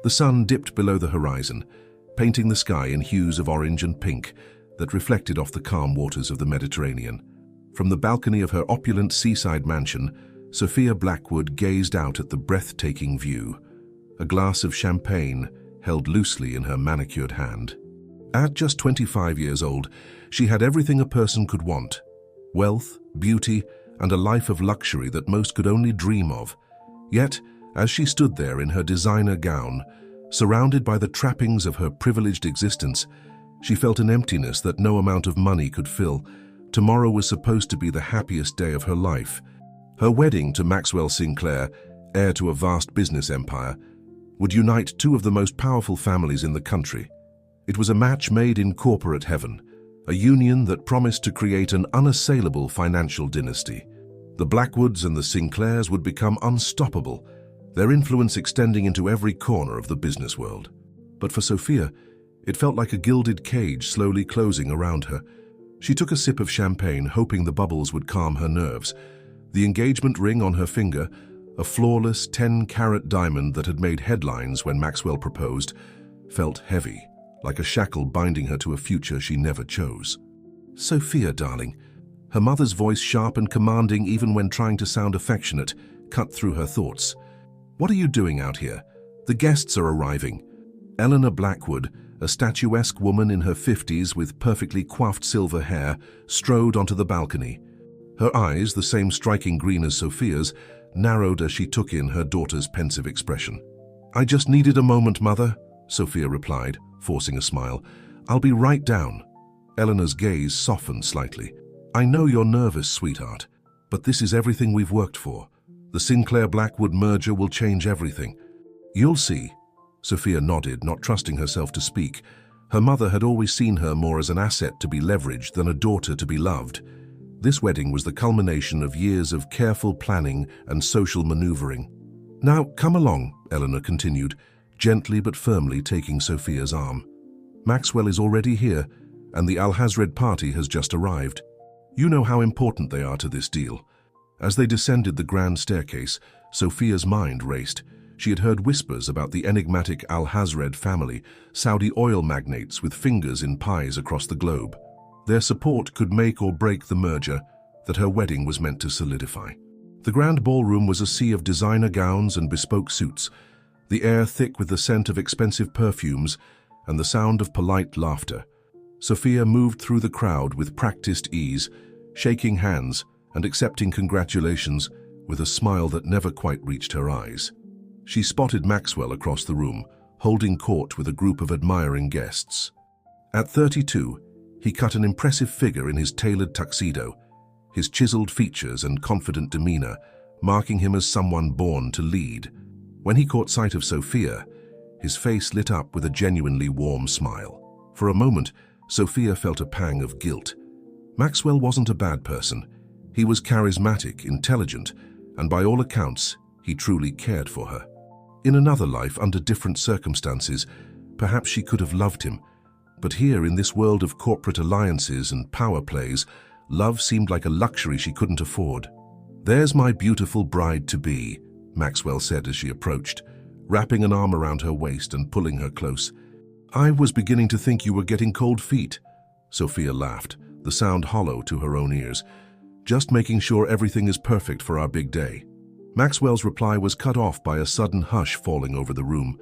The sun dipped below the horizon, painting the sky in hues of orange and pink that reflected off the calm waters of the Mediterranean. From the balcony of her opulent seaside mansion, Sophia Blackwood gazed out at the breathtaking view, a glass of champagne held loosely in her manicured hand. At just 25 years old, she had everything a person could want: wealth, beauty, and a life of luxury that most could only dream of. Yet, as she stood there in her designer gown, surrounded by the trappings of her privileged existence, she felt an emptiness that no amount of money could fill. Tomorrow was supposed to be the happiest day of her life. Her wedding to Maxwell Sinclair, heir to a vast business empire, would unite two of the most powerful families in the country. It was a match made in corporate heaven, a union that promised to create an unassailable financial dynasty. The Blackwoods and the Sinclairs would become unstoppable, their influence extending into every corner of the business world. But for Sophia, it felt like a gilded cage slowly closing around her. She took a sip of champagne, hoping the bubbles would calm her nerves. The engagement ring on her finger, a flawless 10-carat diamond that had made headlines when Maxwell proposed, felt heavy, like a shackle binding her to a future she never chose. "Sophia, darling," her mother's voice, sharp and commanding even when trying to sound affectionate, cut through her thoughts. "What are you doing out here? The guests are arriving." Eleanor Blackwood, a statuesque woman in her 50s with perfectly coiffed silver hair, strode onto the balcony. Her eyes, the same striking green as Sophia's, narrowed as she took in her daughter's pensive expression. "I just needed a moment, Mother," Sophia replied, forcing a smile. "I'll be right down." Eleanor's gaze softened slightly. "I know you're nervous, sweetheart, but this is everything we've worked for. The Sinclair-Blackwood merger will change everything. You'll see." Sophia nodded, not trusting herself to speak. Her mother had always seen her more as an asset to be leveraged than a daughter to be loved. This wedding was the culmination of years of careful planning and social maneuvering. "Now, come along," Eleanor continued, gently but firmly taking Sophia's arm. "Maxwell is already here, and the Alhazred party has just arrived. You know how important they are to this deal." As they descended the grand staircase, Sophia's mind raced. She had heard whispers about the enigmatic Alhazred family, Saudi oil magnates with fingers in pies across the globe. Their support could make or break the merger that her wedding was meant to solidify. The grand ballroom was a sea of designer gowns and bespoke suits, the air thick with the scent of expensive perfumes and the sound of polite laughter. Sophia moved through the crowd with practiced ease, shaking hands and accepting congratulations with a smile that never quite reached her eyes. She spotted Maxwell across the room, holding court with a group of admiring guests. At 32, he cut an impressive figure in his tailored tuxedo, his chiseled features and confident demeanor marking him as someone born to lead. When he caught sight of Sophia, his face lit up with a genuinely warm smile. For a moment, Sophia felt a pang of guilt. Maxwell wasn't a bad person. He was charismatic, intelligent, and by all accounts, he truly cared for her. In another life, under different circumstances, perhaps she could have loved him. But here, in this world of corporate alliances and power plays, love seemed like a luxury she couldn't afford. "There's my beautiful bride-to-be," Maxwell said as she approached, wrapping an arm around her waist and pulling her close. "I was beginning to think you were getting cold feet." Sophia laughed, the sound hollow to her own ears. "Just making sure everything is perfect for our big day." Maxwell's reply was cut off by a sudden hush falling over the room.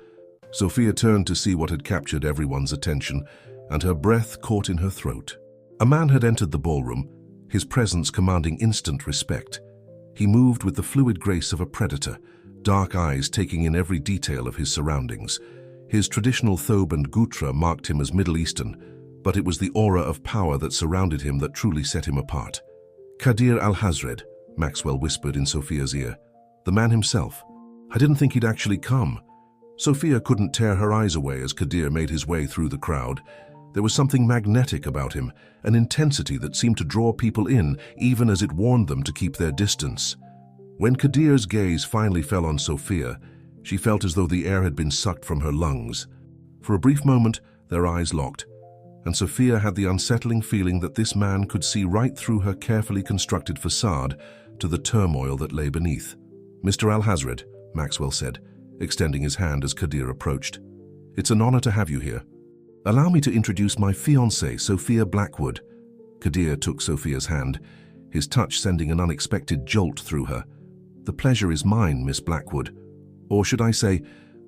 Sophia turned to see what had captured everyone's attention, and her breath caught in her throat. A man had entered the ballroom, his presence commanding instant respect. He moved with the fluid grace of a predator, dark eyes taking in every detail of his surroundings. His traditional thobe and gutra marked him as Middle Eastern, but it was the aura of power that surrounded him that truly set him apart. "Kadir Alhazred," Maxwell whispered in Sophia's ear. "The man himself. I didn't think he'd actually come." Sophia couldn't tear her eyes away as Kadir made his way through the crowd. There was something magnetic about him, an intensity that seemed to draw people in, even as it warned them to keep their distance. When Kadir's gaze finally fell on Sophia, she felt as though the air had been sucked from her lungs. For a brief moment, their eyes locked, and Sophia had the unsettling feeling that this man could see right through her carefully constructed facade to the turmoil that lay beneath. "Mr. Alhazred," Maxwell said, extending his hand as Kadir approached. "It's an honor to have you here. Allow me to introduce my fiancée, Sophia Blackwood." Kadir took Sophia's hand, his touch sending an unexpected jolt through her. "The pleasure is mine, Miss Blackwood. Or should I say,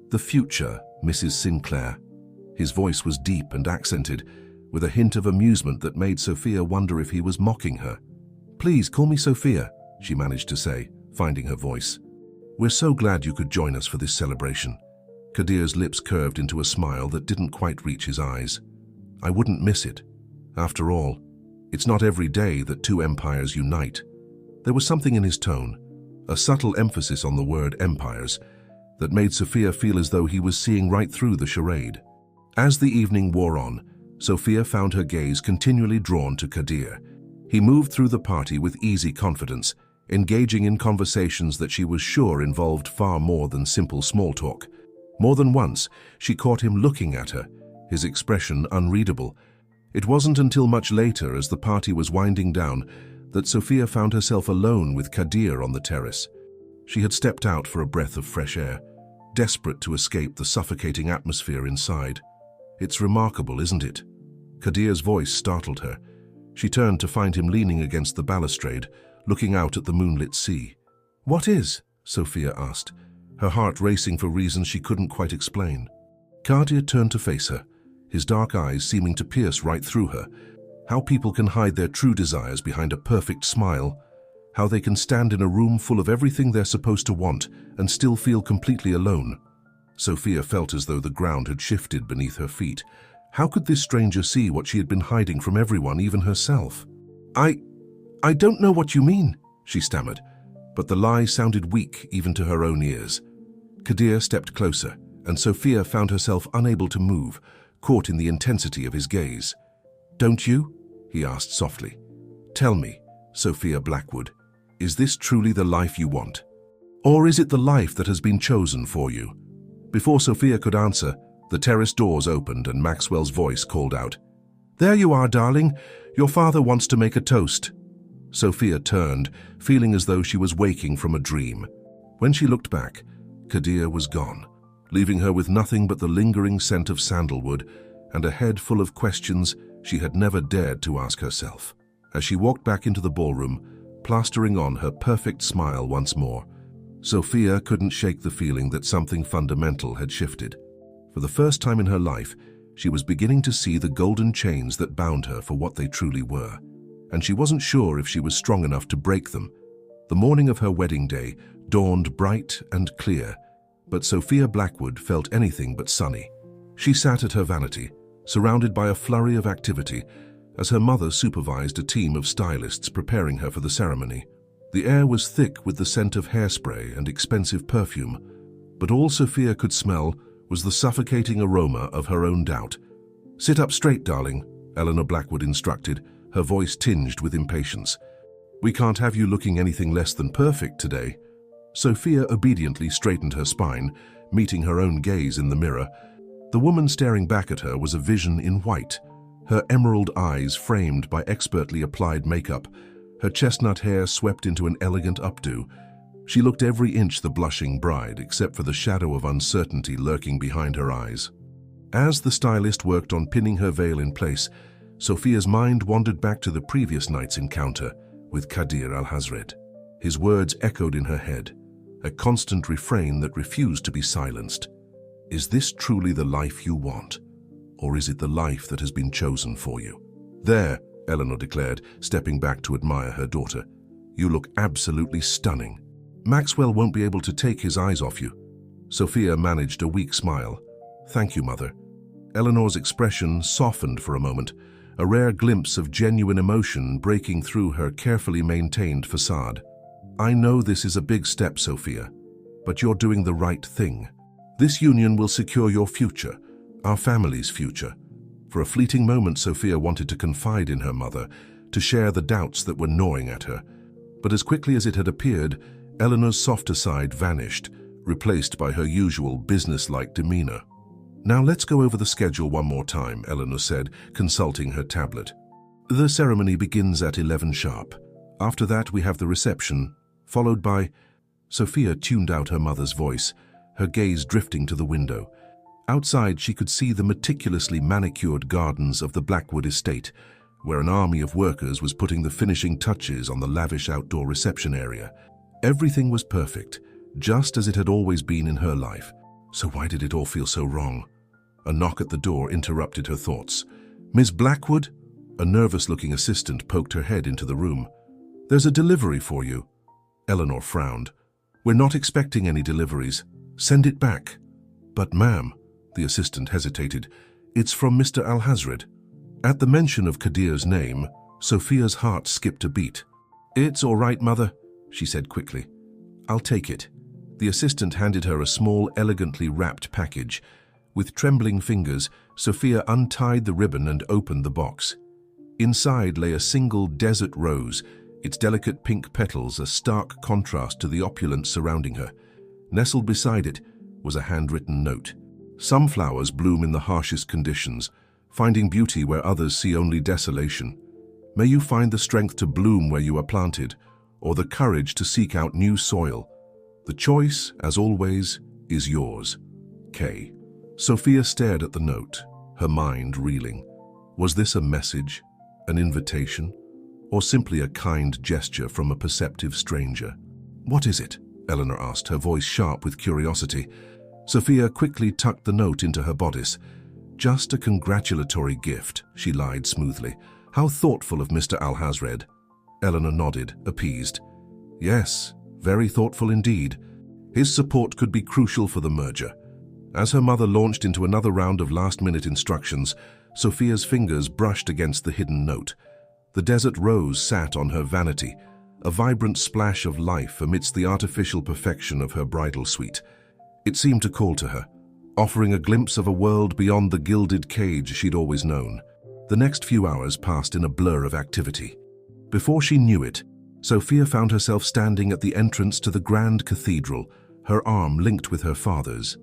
the future, Mrs. Sinclair." His voice was deep and accented, with a hint of amusement that made Sophia wonder if he was mocking her. "Please call me Sophia," she managed to say, finding her voice. "We're so glad you could join us for this celebration." Kadir's lips curved into a smile that didn't quite reach his eyes. "I wouldn't miss it. After all, it's not every day that two empires unite." There was something in his tone, a subtle emphasis on the word empires, that made Sophia feel as though he was seeing right through the charade. As the evening wore on, Sophia found her gaze continually drawn to Kadir. He moved through the party with easy confidence, engaging in conversations that she was sure involved far more than simple small talk. More than once, she caught him looking at her, his expression unreadable. It wasn't until much later, as the party was winding down, that Sophia found herself alone with Kadir on the terrace. She had stepped out for a breath of fresh air, desperate to escape the suffocating atmosphere inside. "It's remarkable, isn't it?" Kadir's voice startled her. She turned to find him leaning against the balustrade, looking out at the moonlit sea. "What is?" Sophia asked, her heart racing for reasons she couldn't quite explain. Kadir turned to face her, his dark eyes seeming to pierce right through her. How people can hide their true desires behind a perfect smile. How they can stand in a room full of everything they're supposed to want and still feel completely alone. Sophia felt as though the ground had shifted beneath her feet. How could this stranger see what she had been hiding from everyone, even herself? I don't know what you mean," she stammered, but the lie sounded weak even to her own ears. Kadir stepped closer, and Sophia found herself unable to move, caught in the intensity of his gaze. "Don't you?" he asked softly. "Tell me, Sophia Blackwood, is this truly the life you want? Or is it the life that has been chosen for you?" Before Sophia could answer, the terrace doors opened and Maxwell's voice called out, "There you are, darling. Your father wants to make a toast." Sophia turned, feeling as though she was waking from a dream. When she looked back, Kadir was gone, leaving her with nothing but the lingering scent of sandalwood and a head full of questions she had never dared to ask herself. As she walked back into the ballroom, plastering on her perfect smile once more, Sophia couldn't shake the feeling that something fundamental had shifted. For the first time in her life, she was beginning to see the golden chains that bound her for what they truly were, and she wasn't sure if she was strong enough to break them. The morning of her wedding day dawned bright and clear, but Sophia Blackwood felt anything but sunny. She sat at her vanity, surrounded by a flurry of activity, as her mother supervised a team of stylists preparing her for the ceremony. The air was thick with the scent of hairspray and expensive perfume, but all Sophia could smell was the suffocating aroma of her own doubt. "Sit up straight, darling," Eleanor Blackwood instructed, her voice tinged with impatience. "We can't have you looking anything less than perfect today." Sophia obediently straightened her spine, meeting her own gaze in the mirror. The woman staring back at her was a vision in white, her emerald eyes framed by expertly applied makeup, her chestnut hair swept into an elegant updo. She looked every inch the blushing bride, except for the shadow of uncertainty lurking behind her eyes. As the stylist worked on pinning her veil in place, Sophia's mind wandered back to the previous night's encounter with Kadir al-Hazred. His words echoed in her head, a constant refrain that refused to be silenced. "Is this truly the life you want? Or is it the life that has been chosen for you?" "There," Eleanor declared, stepping back to admire her daughter. "You look absolutely stunning. Maxwell won't be able to take his eyes off you." Sophia managed a weak smile. "Thank you, Mother." Eleanor's expression softened for a moment, a rare glimpse of genuine emotion breaking through her carefully maintained facade. "I know this is a big step, Sophia, but you're doing the right thing. This union will secure your future, our family's future." For a fleeting moment, Sophia wanted to confide in her mother, to share the doubts that were gnawing at her. But as quickly as it had appeared, Eleanor's softer side vanished, replaced by her usual businesslike demeanor. "Now let's go over the schedule one more time," Eleanor said, consulting her tablet. "The ceremony begins at 11 sharp. After that we have the reception, followed by—" Sophia tuned out her mother's voice, her gaze drifting to the window. Outside, she could see the meticulously manicured gardens of the Blackwood estate, where an army of workers was putting the finishing touches on the lavish outdoor reception area. Everything was perfect, just as it had always been in her life. So why did it all feel so wrong? A knock at the door interrupted her thoughts. "Miss Blackwood?" A nervous-looking assistant poked her head into the room. "There's a delivery for you." Eleanor frowned. "We're not expecting any deliveries. Send it back." "But ma'am," the assistant hesitated, "it's from Mr. Alhazred." At the mention of Kadir's name, Sophia's heart skipped a beat. "It's all right, mother," she said quickly. "I'll take it." The assistant handed her a small, elegantly wrapped package. With trembling fingers, Sophia untied the ribbon and opened the box. Inside lay a single desert rose, its delicate pink petals a stark contrast to the opulence surrounding her. Nestled beside it was a handwritten note. "Some flowers bloom in the harshest conditions, finding beauty where others see only desolation. May you find the strength to bloom where you are planted, or the courage to seek out new soil. The choice, as always, is yours. K." Sophia stared at the note, her mind reeling. Was this a message, an invitation, or simply a kind gesture from a perceptive stranger? "What is it?" Eleanor asked, her voice sharp with curiosity. Sophia quickly tucked the note into her bodice. "Just a congratulatory gift," she lied smoothly. "How thoughtful of Mr. Alhazred." Eleanor nodded, appeased. "Yes, very thoughtful indeed. His support could be crucial for the merger." As her mother launched into another round of last-minute instructions, Sophia's fingers brushed against the hidden note. The desert rose sat on her vanity, a vibrant splash of life amidst the artificial perfection of her bridal suite. It seemed to call to her, offering a glimpse of a world beyond the gilded cage she'd always known. The next few hours passed in a blur of activity. Before she knew it, Sophia found herself standing at the entrance to the grand cathedral, her arm linked with her father's.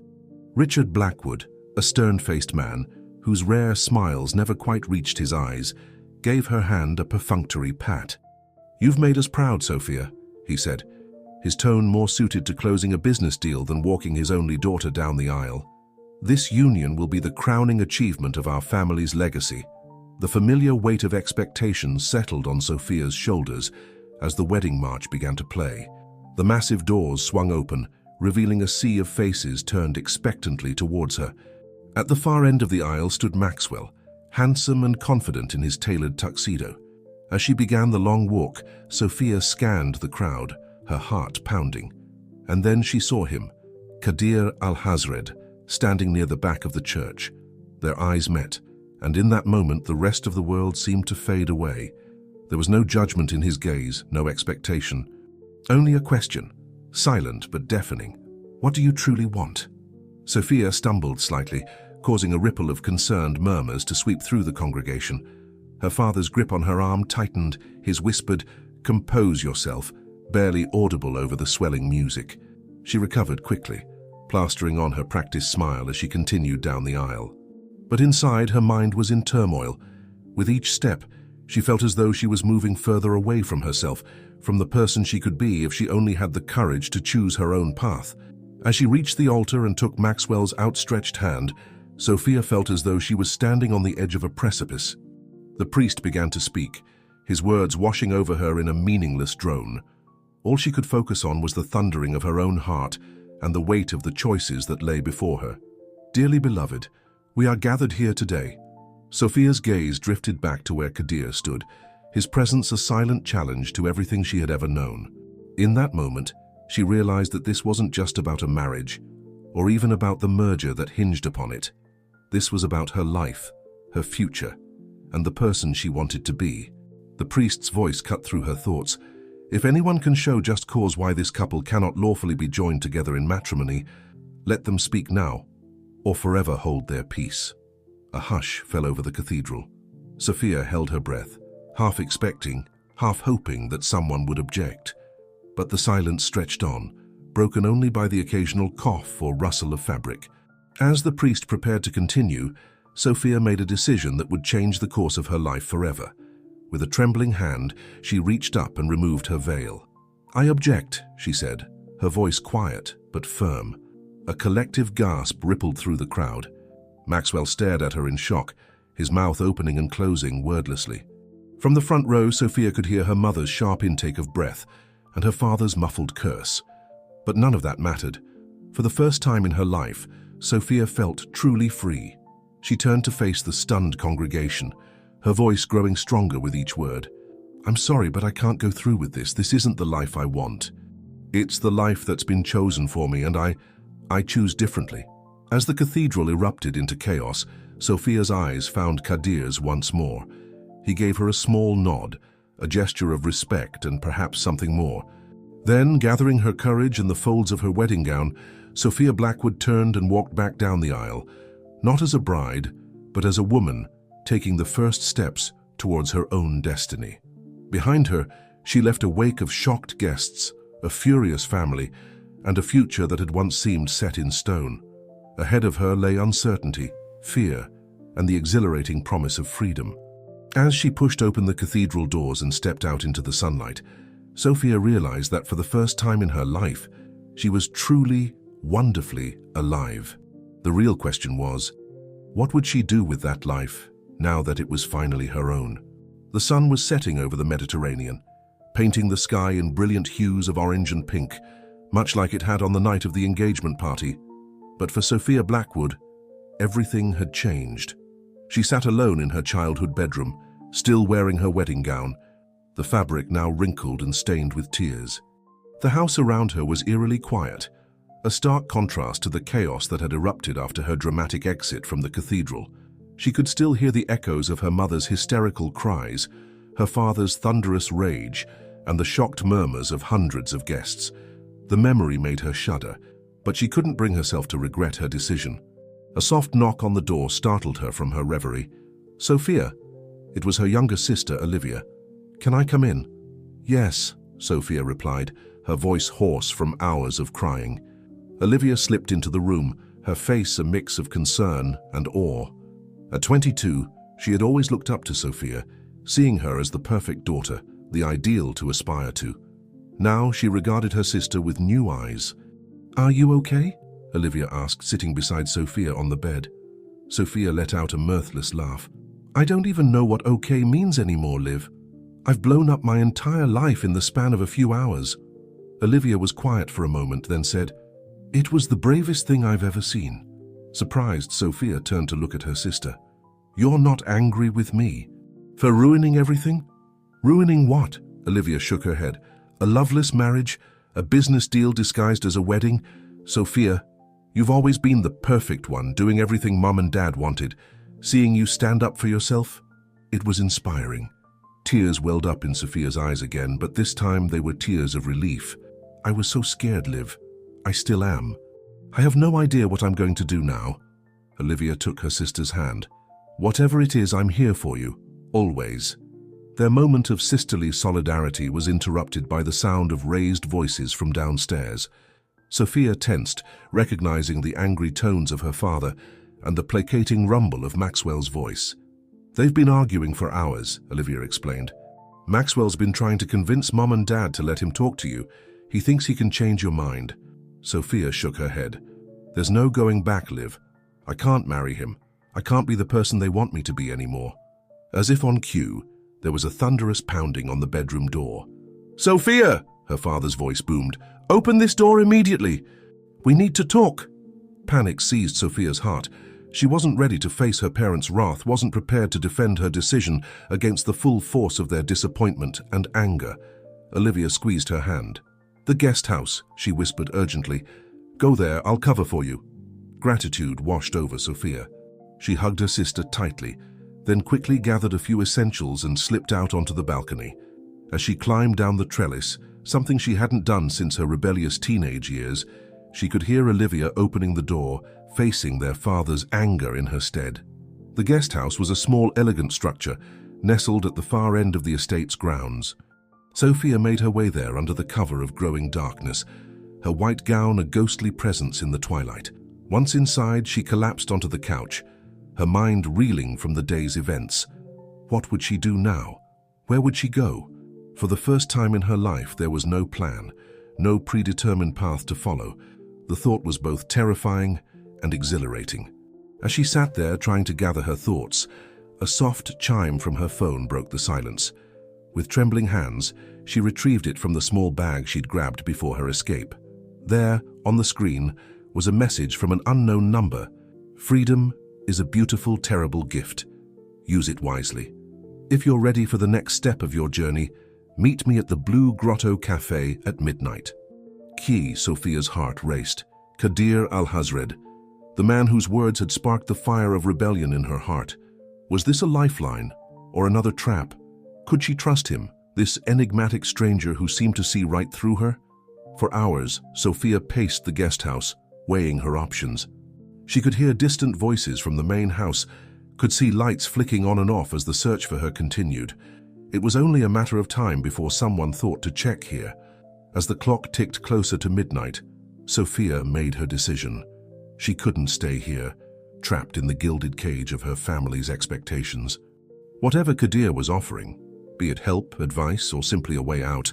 Richard Blackwood, a stern-faced man, whose rare smiles never quite reached his eyes, gave her hand a perfunctory pat. "You've made us proud, Sophia," he said, his tone more suited to closing a business deal than walking his only daughter down the aisle. "This union will be the crowning achievement of our family's legacy." The familiar weight of expectations settled on Sophia's shoulders as the wedding march began to play. The massive doors swung open, revealing a sea of faces turned expectantly towards her. At the far end of the aisle stood Maxwell, handsome and confident in his tailored tuxedo. As she began the long walk, Sophia scanned the crowd, her heart pounding. And then she saw him, Kadir Alhazred, standing near the back of the church. Their eyes met, and in that moment the rest of the world seemed to fade away. There was no judgment in his gaze, no expectation. Only a question, silent but deafening. "What do you truly want?" Sophia stumbled slightly, causing a ripple of concerned murmurs to sweep through the congregation. Her father's grip on her arm tightened, his whispered, "Compose yourself," barely audible over the swelling music. She recovered quickly, plastering on her practiced smile as she continued down the aisle. But inside, her mind was in turmoil. With each step, she felt as though she was moving further away from herself, from the person she could be if she only had the courage to choose her own path. As she reached the altar and took Maxwell's outstretched hand, Sophia felt as though she was standing on the edge of a precipice. The priest began to speak, his words washing over her in a meaningless drone. All she could focus on was the thundering of her own heart and the weight of the choices that lay before her. "Dearly beloved, we are gathered here today." Sophia's gaze drifted back to where Kadir stood, his presence a silent challenge to everything she had ever known. In that moment, she realized that this wasn't just about a marriage, or even about the merger that hinged upon it. This was about her life, her future, and the person she wanted to be. The priest's voice cut through her thoughts. "If anyone can show just cause why this couple cannot lawfully be joined together in matrimony, let them speak now, or forever hold their peace." A hush fell over the cathedral. Sophia held her breath, half expecting, half hoping that someone would object. But the silence stretched on, broken only by the occasional cough or rustle of fabric. As the priest prepared to continue, Sophia made a decision that would change the course of her life forever. With a trembling hand, she reached up and removed her veil. "I object," she said, her voice quiet but firm. A collective gasp rippled through the crowd. Maxwell stared at her in shock, his mouth opening and closing wordlessly. From the front row, Sophia could hear her mother's sharp intake of breath and her father's muffled curse. But none of that mattered. For the first time in her life, Sophia felt truly free. She turned to face the stunned congregation, her voice growing stronger with each word. "I'm sorry, but I can't go through with this. This isn't the life I want. It's the life that's been chosen for me, and I choose differently." As the cathedral erupted into chaos, Sophia's eyes found Kadir's once more. He gave her a small nod, a gesture of respect and perhaps something more. Then, gathering her courage in the folds of her wedding gown, Sophia Blackwood turned and walked back down the aisle, not as a bride, but as a woman taking the first steps towards her own destiny. Behind her, she left a wake of shocked guests, a furious family, and a future that had once seemed set in stone. Ahead of her lay uncertainty, fear, and the exhilarating promise of freedom. As she pushed open the cathedral doors and stepped out into the sunlight, Sophia realized that for the first time in her life, she was truly, wonderfully alive. The real question was, what would she do with that life, now that it was finally her own? The sun was setting over the Mediterranean, painting the sky in brilliant hues of orange and pink, much like it had on the night of the engagement party. But for Sophia Blackwood, everything had changed. She sat alone in her childhood bedroom, still wearing her wedding gown, the fabric now wrinkled and stained with tears. The house around her was eerily quiet, a stark contrast to the chaos that had erupted after her dramatic exit from the cathedral. She could still hear the echoes of her mother's hysterical cries, her father's thunderous rage, and the shocked murmurs of hundreds of guests. The memory made her shudder, but she couldn't bring herself to regret her decision. A soft knock on the door startled her from her reverie. "Sophia." It was her younger sister, Olivia. "Can I come in?" "Yes," Sophia replied, her voice hoarse from hours of crying. Olivia slipped into the room, her face a mix of concern and awe. At 22, she had always looked up to Sophia, seeing her as the perfect daughter, the ideal to aspire to. Now she regarded her sister with new eyes. "Are you okay?" Olivia asked, sitting beside Sophia on the bed. Sophia let out a mirthless laugh. "I don't even know what okay means anymore, Liv. I've blown up my entire life in the span of a few hours." Olivia was quiet for a moment, then said, "It was the bravest thing I've ever seen." Surprised, Sophia turned to look at her sister. "You're not angry with me? For ruining everything?" "Ruining what?" Olivia shook her head. "A loveless marriage? A business deal disguised as a wedding? Sophia, you've always been the perfect one, doing everything Mom and Dad wanted. Seeing you stand up for yourself, it was inspiring." Tears welled up in Sophia's eyes again, but this time they were tears of relief. "I was so scared, Liv. I still am. I have no idea what I'm going to do now." Olivia took her sister's hand. "Whatever it is, I'm here for you, always." Their moment of sisterly solidarity was interrupted by the sound of raised voices from downstairs. Sophia tensed, recognizing the angry tones of her father and the placating rumble of Maxwell's voice. "They've been arguing for hours," Olivia explained. "Maxwell's been trying to convince Mom and Dad to let him talk to you. He thinks he can change your mind." Sophia shook her head. "There's no going back, Liv. I can't marry him. I can't be the person they want me to be anymore." As if on cue, there was a thunderous pounding on the bedroom door. "Sophia!" her father's voice boomed. "Open this door immediately. We need to talk." Panic seized Sophia's heart. She wasn't ready to face her parents' wrath, wasn't prepared to defend her decision against the full force of their disappointment and anger. Olivia squeezed her hand. "The guest house," she whispered urgently. "Go there, I'll cover for you." Gratitude washed over Sophia. She hugged her sister tightly, then quickly gathered a few essentials and slipped out onto the balcony. As she climbed down the trellis, something she hadn't done since her rebellious teenage years, she could hear Olivia opening the door, facing their father's anger in her stead. The guest house was a small, elegant structure, nestled at the far end of the estate's grounds. Sophia made her way there under the cover of growing darkness, her white gown a ghostly presence in the twilight. Once inside, she collapsed onto the couch, her mind reeling from the day's events. What would she do now? Where would she go? For the first time in her life, there was no plan, no predetermined path to follow. The thought was both terrifying and exhilarating. As she sat there trying to gather her thoughts, a soft chime from her phone broke the silence. With trembling hands, she retrieved it from the small bag she'd grabbed before her escape. There, on the screen, was a message from an unknown number. Freedom is a beautiful, terrible gift. Use it wisely. If you're ready for the next step of your journey, meet me at the Blue Grotto Cafe at midnight. Sophia's heart raced. Kadir al-Hazred, the man whose words had sparked the fire of rebellion in her heart. Was this a lifeline or another trap? Could she trust him, this enigmatic stranger who seemed to see right through her? For hours, Sophia paced the guest house, weighing her options. She could hear distant voices from the main house, could see lights flicking on and off as the search for her continued. It was only a matter of time before someone thought to check here. As the clock ticked closer to midnight, Sophia made her decision. She couldn't stay here, trapped in the gilded cage of her family's expectations. Whatever Kadir was offering, be it help, advice, or simply a way out,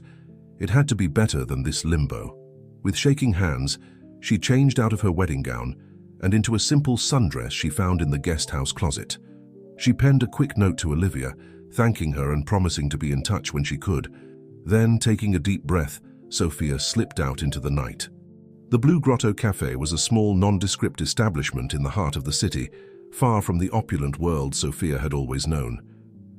it had to be better than this limbo. With shaking hands, she changed out of her wedding gown and into a simple sundress she found in the guest house closet. She penned a quick note to Olivia, thanking her and promising to be in touch when she could. Then, taking a deep breath, Sophia slipped out into the night. The Blue Grotto Cafe was a small, nondescript establishment in the heart of the city, far from the opulent world Sophia had always known.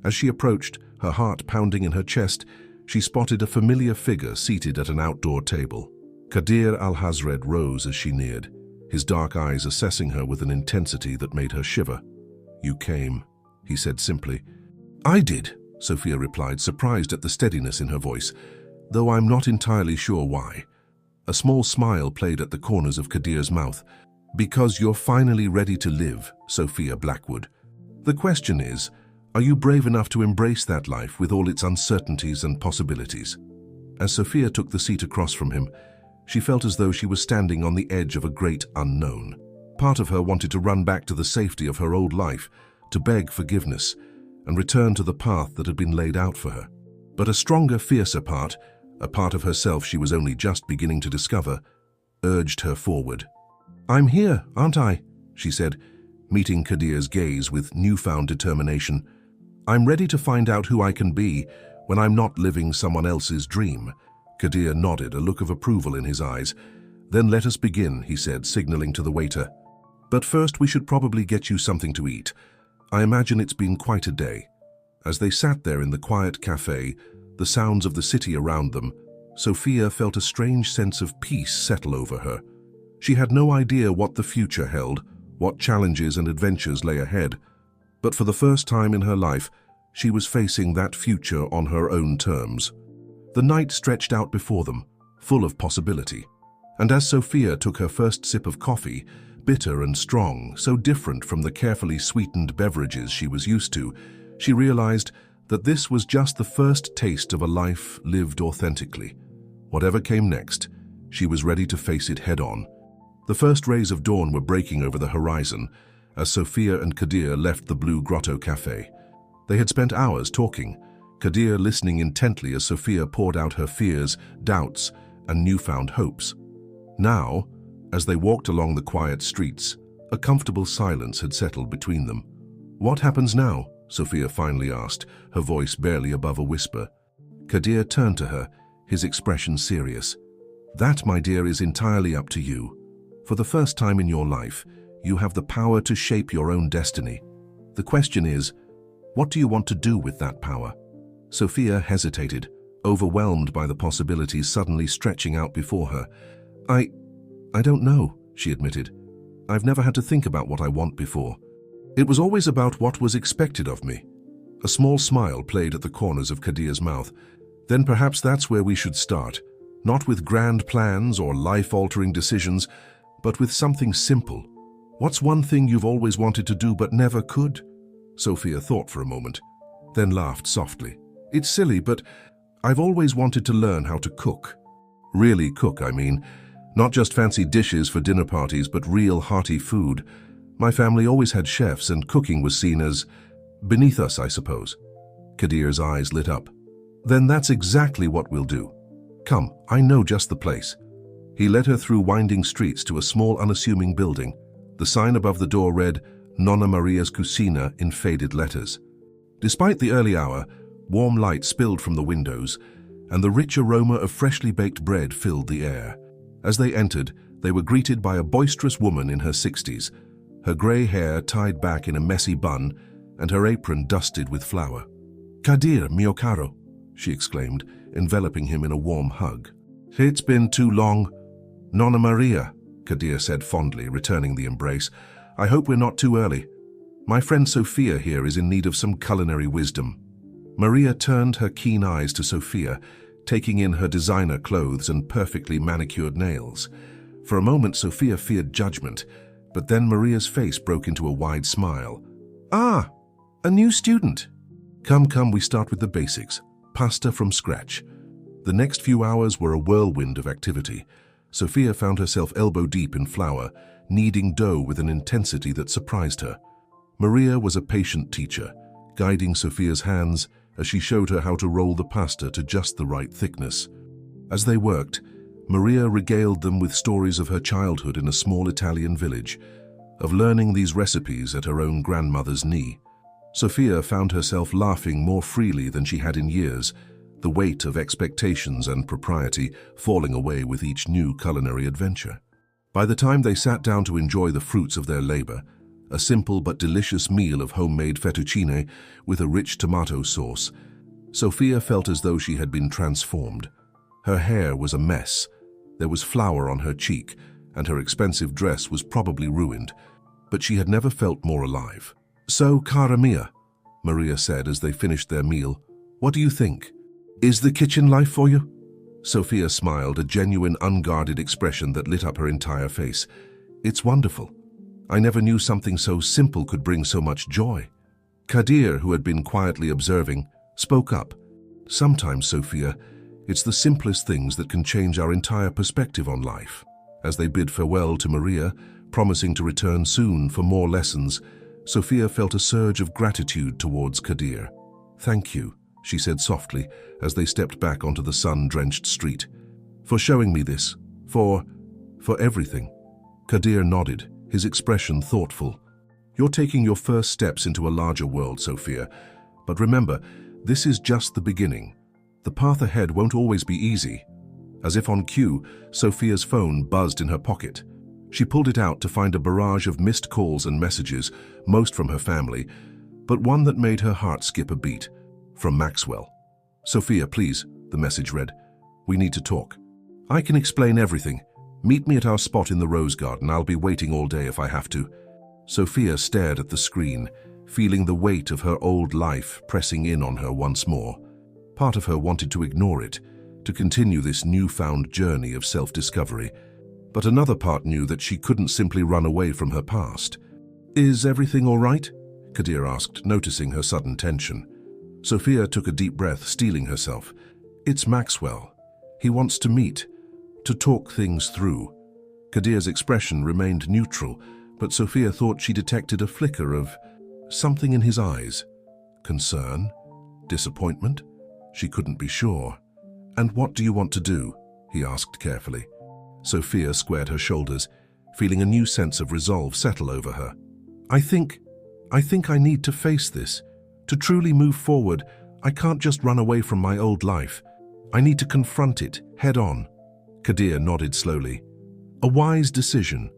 As she approached, her heart pounding in her chest, she spotted a familiar figure seated at an outdoor table. Kadir al-Hazred rose as she neared, his dark eyes assessing her with an intensity that made her shiver. "You came," he said simply. "I did," Sophia replied, surprised at the steadiness in her voice, though I'm not entirely sure why. A small smile played at the corners of Kadir's mouth. "Because you're finally ready to live, Sophia Blackwood. The question is, are you brave enough to embrace that life with all its uncertainties and possibilities?" As Sophia took the seat across from him, she felt as though she was standing on the edge of a great unknown. Part of her wanted to run back to the safety of her old life, to beg forgiveness, and return to the path that had been laid out for her. But a stronger, fiercer part, a part of herself she was only just beginning to discover, urged her forward. "I'm here, aren't I?" she said, meeting Kadir's gaze with newfound determination. "I'm ready to find out who I can be when I'm not living someone else's dream." Kadir nodded, a look of approval in his eyes. "Then let us begin," he said, signaling to the waiter. "But first we should probably get you something to eat. I imagine it's been quite a day." As they sat there in the quiet cafe, the sounds of the city around them, Sophia felt a strange sense of peace settle over her. She had no idea what the future held, what challenges and adventures lay ahead, but for the first time in her life, she was facing that future on her own terms. The night stretched out before them, full of possibility. And as Sophia took her first sip of coffee, bitter and strong, so different from the carefully sweetened beverages she was used to, she realized that this was just the first taste of a life lived authentically. Whatever came next, she was ready to face it head-on. The first rays of dawn were breaking over the horizon as Sophia and Kadir left the Blue Grotto Cafe. They had spent hours talking, Kadir listening intently as Sophia poured out her fears, doubts, and newfound hopes. Now, as they walked along the quiet streets, a comfortable silence had settled between them. "What happens now?" Sophia finally asked, her voice barely above a whisper. Kadir turned to her, his expression serious. "That, my dear, is entirely up to you. For the first time in your life, you have the power to shape your own destiny. The question is, what do you want to do with that power?" Sophia hesitated, overwhelmed by the possibilities suddenly stretching out before her. I don't know," she admitted. "I've never had to think about what I want before. It was always about what was expected of me." A small smile played at the corners of Kadir's mouth. "Then perhaps that's where we should start. Not with grand plans or life-altering decisions, but with something simple. What's one thing you've always wanted to do but never could?" Sophia thought for a moment, then laughed softly. "It's silly, but I've always wanted to learn how to cook. Really cook, I mean. Not just fancy dishes for dinner parties, but real hearty food. My family always had chefs, and cooking was seen as beneath us, I suppose." Kadir's eyes lit up. "Then that's exactly what we'll do. Come, I know just the place." He led her through winding streets to a small, unassuming building. The sign above the door read, Nonna Maria's Cucina in faded letters. Despite the early hour, warm light spilled from the windows, and the rich aroma of freshly baked bread filled the air. As they entered, they were greeted by a boisterous woman in her 60s, her grey hair tied back in a messy bun and her apron dusted with flour. "Kadir, mio caro," she exclaimed, enveloping him in a warm hug. "It's been too long." "Nonna Maria," Kadir said fondly, returning the embrace. "I hope we're not too early. My friend Sophia here is in need of some culinary wisdom." Maria turned her keen eyes to Sophia, taking in her designer clothes and perfectly manicured nails. For a moment, Sophia feared judgment, but then Maria's face broke into a wide smile. "Ah, a new student." Come, we start with the basics. Pasta from scratch." The next few hours were a whirlwind of activity. Sophia found herself elbow-deep in flour, kneading dough with an intensity that surprised her. Maria was a patient teacher, guiding Sophia's hands as she showed her how to roll the pasta to just the right thickness. As they worked, Maria regaled them with stories of her childhood in a small Italian village, of learning these recipes at her own grandmother's knee. Sophia found herself laughing more freely than she had in years, the weight of expectations and propriety falling away with each new culinary adventure. By the time they sat down to enjoy the fruits of their labor, a simple but delicious meal of homemade fettuccine with a rich tomato sauce, Sophia felt as though she had been transformed. Her hair was a mess, there was flour on her cheek, and her expensive dress was probably ruined, but she had never felt more alive. "So, cara mia," Maria said as they finished their meal, "what do you think? Is the kitchen life for you?" Sophia smiled, a genuine, unguarded expression that lit up her entire face. "It's wonderful. I never knew something so simple could bring so much joy." Kadir, who had been quietly observing, spoke up. "Sometimes, Sophia, it's the simplest things that can change our entire perspective on life." As they bid farewell to Maria, promising to return soon for more lessons, Sophia felt a surge of gratitude towards Kadir. "Thank you," she said softly as they stepped back onto the sun-drenched street. "For showing me this, for everything." Kadir nodded, his expression thoughtful. "You're taking your first steps into a larger world, Sophia. But remember, this is just the beginning. The path ahead won't always be easy." As if on cue, Sophia's phone buzzed in her pocket. She pulled it out to find a barrage of missed calls and messages, most from her family, but one that made her heart skip a beat. From Maxwell. "Sophia, please," the message read. "We need to talk. I can explain everything. Meet me at our spot in the rose garden. I'll be waiting all day if I have to." Sophia stared at the screen, feeling the weight of her old life pressing in on her once more. Part of her wanted to ignore it, to continue this newfound journey of self-discovery, but another part knew that she couldn't simply run away from her past. "Is everything all right?" Kadir asked, noticing her sudden tension. Sophia took a deep breath, steeling herself. "It's Maxwell. He wants to meet, to talk things through." Kadir's expression remained neutral, but Sophia thought she detected a flicker of something in his eyes. Concern? Disappointment? She couldn't be sure. "And what do you want to do?" he asked carefully. Sophia squared her shoulders, feeling a new sense of resolve settle over her. I think I need to face this. To truly move forward, I can't just run away from my old life. I need to confront it, head on." Kadir nodded slowly. "A wise decision.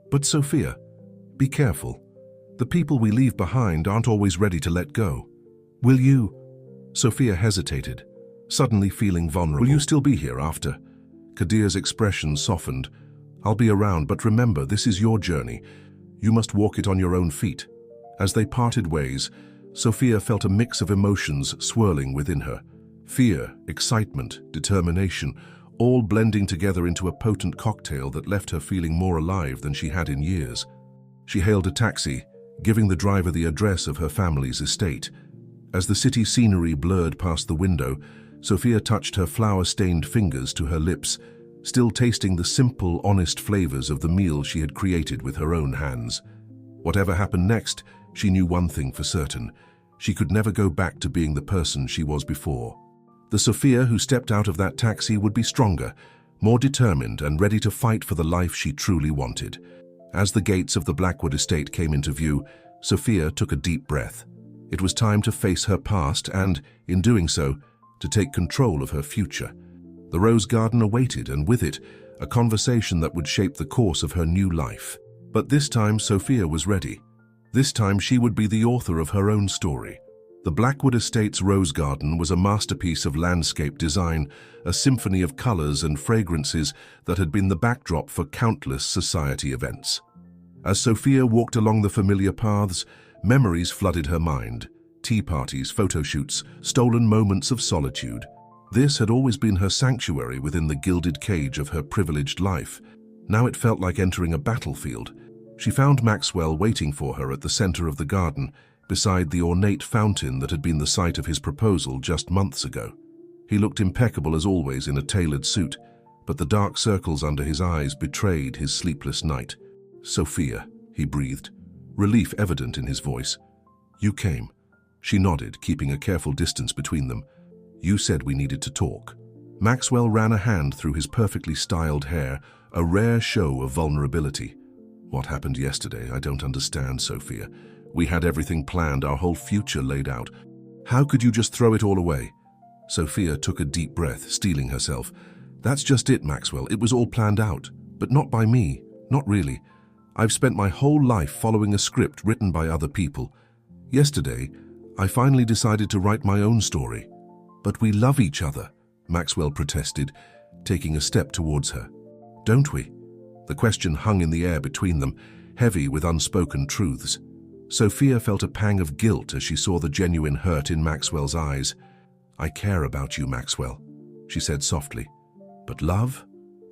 But Sophia, be careful. The people we leave behind aren't always ready to let go. Will you?" Sophia hesitated, suddenly feeling vulnerable. "Will you still be here after?" Kadir's expression softened. "I'll be around, but remember, this is your journey. You must walk it on your own feet." As they parted ways, Sophia felt a mix of emotions swirling within her. Fear, excitement, determination, all blending together into a potent cocktail that left her feeling more alive than she had in years. She hailed a taxi, giving the driver the address of her family's estate. As the city scenery blurred past the window, Sophia touched her flour-stained fingers to her lips, still tasting the simple, honest flavors of the meal she had created with her own hands. Whatever happened next, she knew one thing for certain. She could never go back to being the person she was before. The Sophia who stepped out of that taxi would be stronger, more determined and ready to fight for the life she truly wanted. As the gates of the Blackwood estate came into view, Sophia took a deep breath. It was time to face her past and, in doing so, to take control of her future. The rose garden awaited, and with it, a conversation that would shape the course of her new life. But this time, Sophia was ready. This time, she would be the author of her own story. The Blackwood Estate's rose garden was a masterpiece of landscape design, a symphony of colors and fragrances that had been the backdrop for countless society events. As Sophia walked along the familiar paths, memories flooded her mind. Tea parties, photo shoots, stolen moments of solitude. This had always been her sanctuary within the gilded cage of her privileged life. Now it felt like entering a battlefield. She found Maxwell waiting for her at the center of the garden, beside the ornate fountain that had been the site of his proposal just months ago. He looked impeccable as always in a tailored suit, but the dark circles under his eyes betrayed his sleepless night. "Sophia," he breathed, relief evident in his voice. "You came." She nodded, keeping a careful distance between them. "You said we needed to talk." Maxwell ran a hand through his perfectly styled hair, a rare show of vulnerability. "What happened yesterday? I don't understand, Sophia. We had everything planned, our whole future laid out. How could you just throw it all away?" Sophia took a deep breath, steeling herself. "That's just it, Maxwell. It was all planned out. But not by me. Not really. I've spent my whole life following a script written by other people. Yesterday, I finally decided to write my own story." "But we love each other," Maxwell protested, taking a step towards her. "Don't we?" The question hung in the air between them, heavy with unspoken truths. Sophia felt a pang of guilt as she saw the genuine hurt in Maxwell's eyes. "I care about you, Maxwell," she said softly. "But love?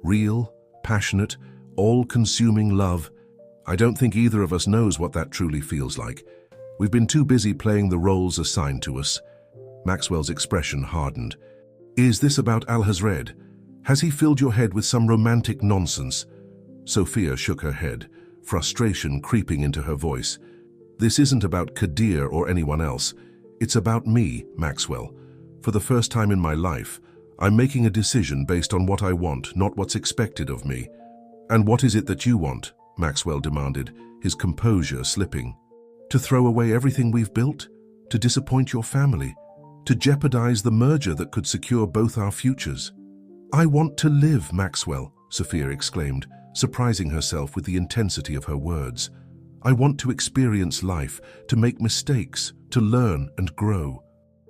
Real, passionate, all-consuming love? I don't think either of us knows what that truly feels like. We've been too busy playing the roles assigned to us." Maxwell's expression hardened. "Is this about Al-Hazred? Has he filled your head with some romantic nonsense?" Sophia shook her head, frustration creeping into her voice. "This isn't about Kadir or anyone else. It's about me, Maxwell. For the first time in my life, I'm making a decision based on what I want, not what's expected of me." "And what is it that you want?" Maxwell demanded, his composure slipping. "To throw away everything we've built? To disappoint your family? To jeopardize the merger that could secure both our futures?" "I want to live, Maxwell," Sophia exclaimed, surprising herself with the intensity of her words. "I want to experience life, to make mistakes, to learn and grow.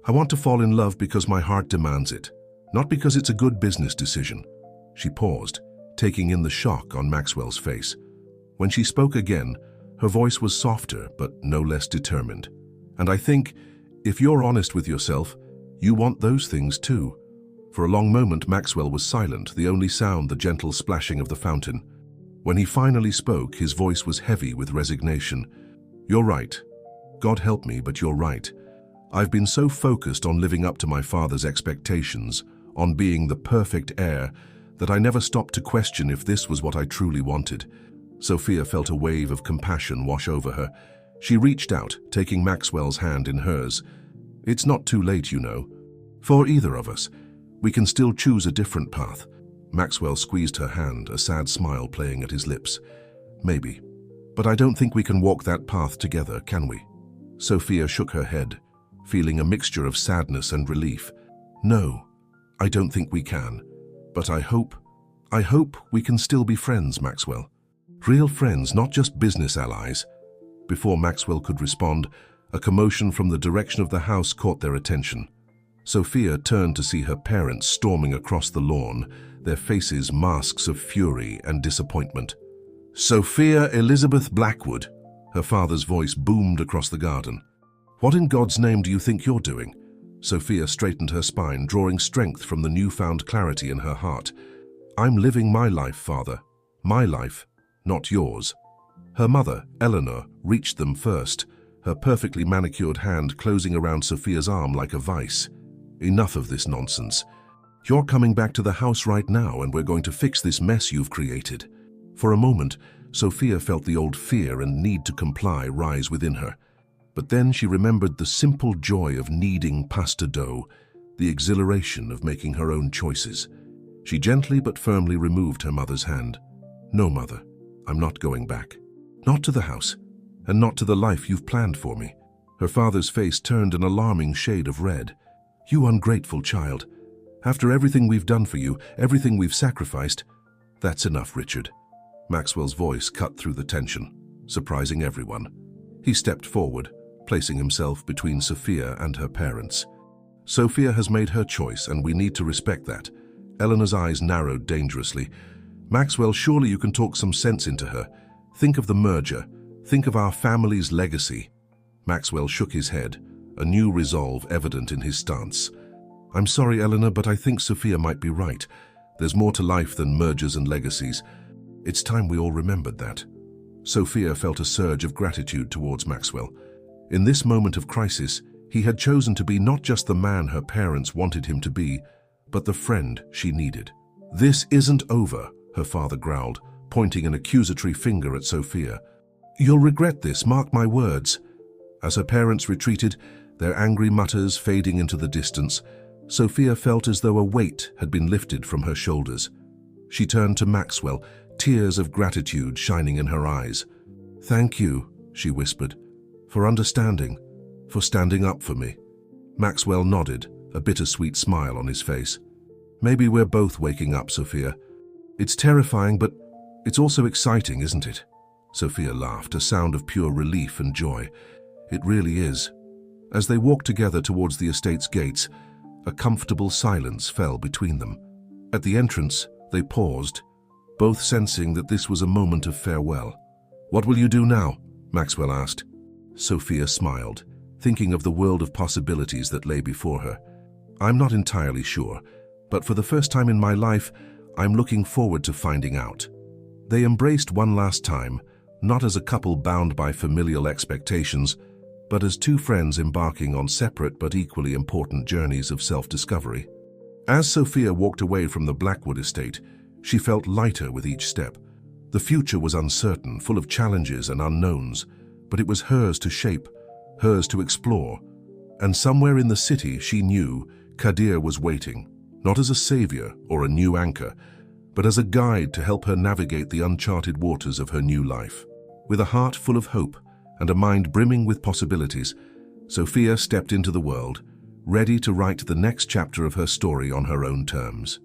I want to fall in love because my heart demands it, not because it's a good business decision." She paused, taking in the shock on Maxwell's face. When she spoke again, her voice was softer but no less determined. "And I think, if you're honest with yourself, you want those things too." For a long moment, Maxwell was silent, the only sound the gentle splashing of the fountain. When he finally spoke, his voice was heavy with resignation. "You're right. God help me, but you're right. I've been so focused on living up to my father's expectations, on being the perfect heir, that I never stopped to question if this was what I truly wanted." Sophia felt a wave of compassion wash over her. She reached out, taking Maxwell's hand in hers. "It's not too late, you know. For either of us. We can still choose a different path." Maxwell squeezed her hand, a sad smile playing at his lips. "Maybe. But I don't think we can walk that path together, can we?" Sophia shook her head, feeling a mixture of sadness and relief. "No, I don't think we can. But I hope we can still be friends, Maxwell. Real friends, not just business allies." Before Maxwell could respond, a commotion from the direction of the house caught their attention. Sophia turned to see her parents storming across the lawn, their faces masks of fury and disappointment. "Sophia Elizabeth Blackwood," her father's voice boomed across the garden. "What in God's name do you think you're doing?" Sophia straightened her spine, drawing strength from the newfound clarity in her heart. "I'm living my life, Father. My life, not yours." Her mother, Eleanor, reached them first, her perfectly manicured hand closing around Sophia's arm like a vice. "Enough of this nonsense. You're coming back to the house right now and we're going to fix this mess you've created." For a moment, Sophia felt the old fear and need to comply rise within her. But then she remembered the simple joy of kneading pasta dough, the exhilaration of making her own choices. She gently but firmly removed her mother's hand. "No, Mother, I'm not going back. Not to the house, and not to the life you've planned for me." Her father's face turned an alarming shade of red. "You ungrateful child. After everything we've done for you, everything we've sacrificed..." "That's enough, Richard." Maxwell's voice cut through the tension, surprising everyone. He stepped forward, placing himself between Sophia and her parents. "Sophia has made her choice, and we need to respect that." Eleanor's eyes narrowed dangerously. "Maxwell, surely you can talk some sense into her. Think of the merger. Think of our family's legacy." Maxwell shook his head, a new resolve evident in his stance. "I'm sorry, Eleanor, but I think Sophia might be right. There's more to life than mergers and legacies. It's time we all remembered that." Sophia felt a surge of gratitude towards Maxwell. In this moment of crisis, he had chosen to be not just the man her parents wanted him to be, but the friend she needed. "This isn't over," her father growled, pointing an accusatory finger at Sophia. "You'll regret this, mark my words." As her parents retreated, their angry mutters fading into the distance, Sophia felt as though a weight had been lifted from her shoulders. She turned to Maxwell, tears of gratitude shining in her eyes. "Thank you," she whispered, "for understanding, for standing up for me." Maxwell nodded, a bittersweet smile on his face. "Maybe we're both waking up, Sophia. It's terrifying, but it's also exciting, isn't it?" Sophia laughed, a sound of pure relief and joy. "It really is." As they walked together towards the estate's gates, a comfortable silence fell between them. At the entrance, they paused, both sensing that this was a moment of farewell. "What will you do now?" Maxwell asked. Sophia smiled, thinking of the world of possibilities that lay before her. "I'm not entirely sure, but for the first time in my life, I'm looking forward to finding out." They embraced one last time, not as a couple bound by familial expectations, but as two friends embarking on separate but equally important journeys of self-discovery. As Sophia walked away from the Blackwood estate, she felt lighter with each step. The future was uncertain, full of challenges and unknowns, but it was hers to shape, hers to explore. And somewhere in the city, she knew Kadir was waiting, not as a savior or a new anchor, but as a guide to help her navigate the uncharted waters of her new life. With a heart full of hope and a mind brimming with possibilities, Sophia stepped into the world, ready to write the next chapter of her story on her own terms.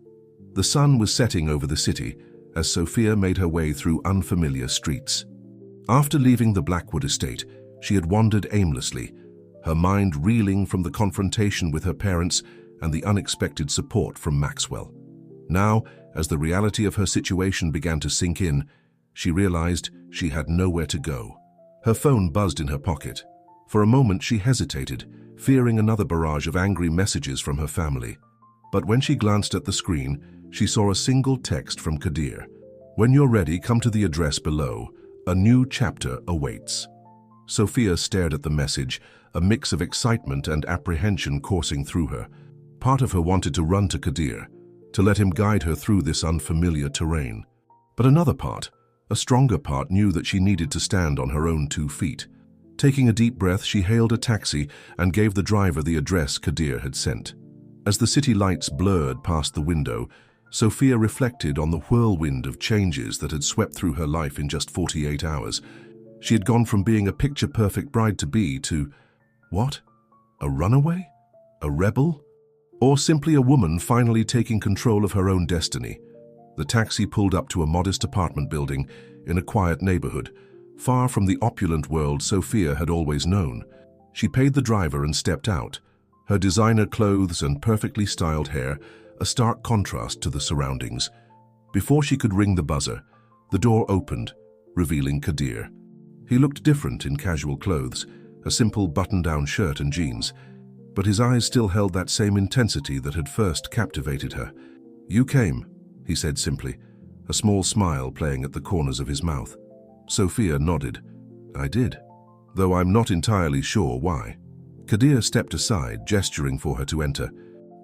The sun was setting over the city as Sophia made her way through unfamiliar streets. After leaving the Blackwood estate, she had wandered aimlessly, her mind reeling from the confrontation with her parents and the unexpected support from Maxwell. Now, as the reality of her situation began to sink in, she realized she had nowhere to go. Her phone buzzed in her pocket. For a moment she hesitated, fearing another barrage of angry messages from her family. But when she glanced at the screen, she saw a single text from Kadir. "When you're ready, come to the address below. A new chapter awaits." Sophia stared at the message, a mix of excitement and apprehension coursing through her. Part of her wanted to run to Kadir, to let him guide her through this unfamiliar terrain. But another part, a stronger part, knew that she needed to stand on her own 2 feet. Taking a deep breath, she hailed a taxi and gave the driver the address Kadir had sent. As the city lights blurred past the window, Sophia reflected on the whirlwind of changes that had swept through her life in just 48 hours. She had gone from being a picture-perfect bride-to-be to, what? A runaway? A rebel? Or simply a woman finally taking control of her own destiny? The taxi pulled up to a modest apartment building in a quiet neighborhood, far from the opulent world Sophia had always known. She paid the driver and stepped out, her designer clothes and perfectly styled hair a stark contrast to the surroundings. Before she could ring the buzzer, the door opened, revealing Kadir. He looked different in casual clothes, a simple button-down shirt and jeans, but his eyes still held that same intensity that had first captivated her. "You came," he said simply, a small smile playing at the corners of his mouth. Sophia nodded. "I did, though I'm not entirely sure why." Kadir stepped aside, gesturing for her to enter.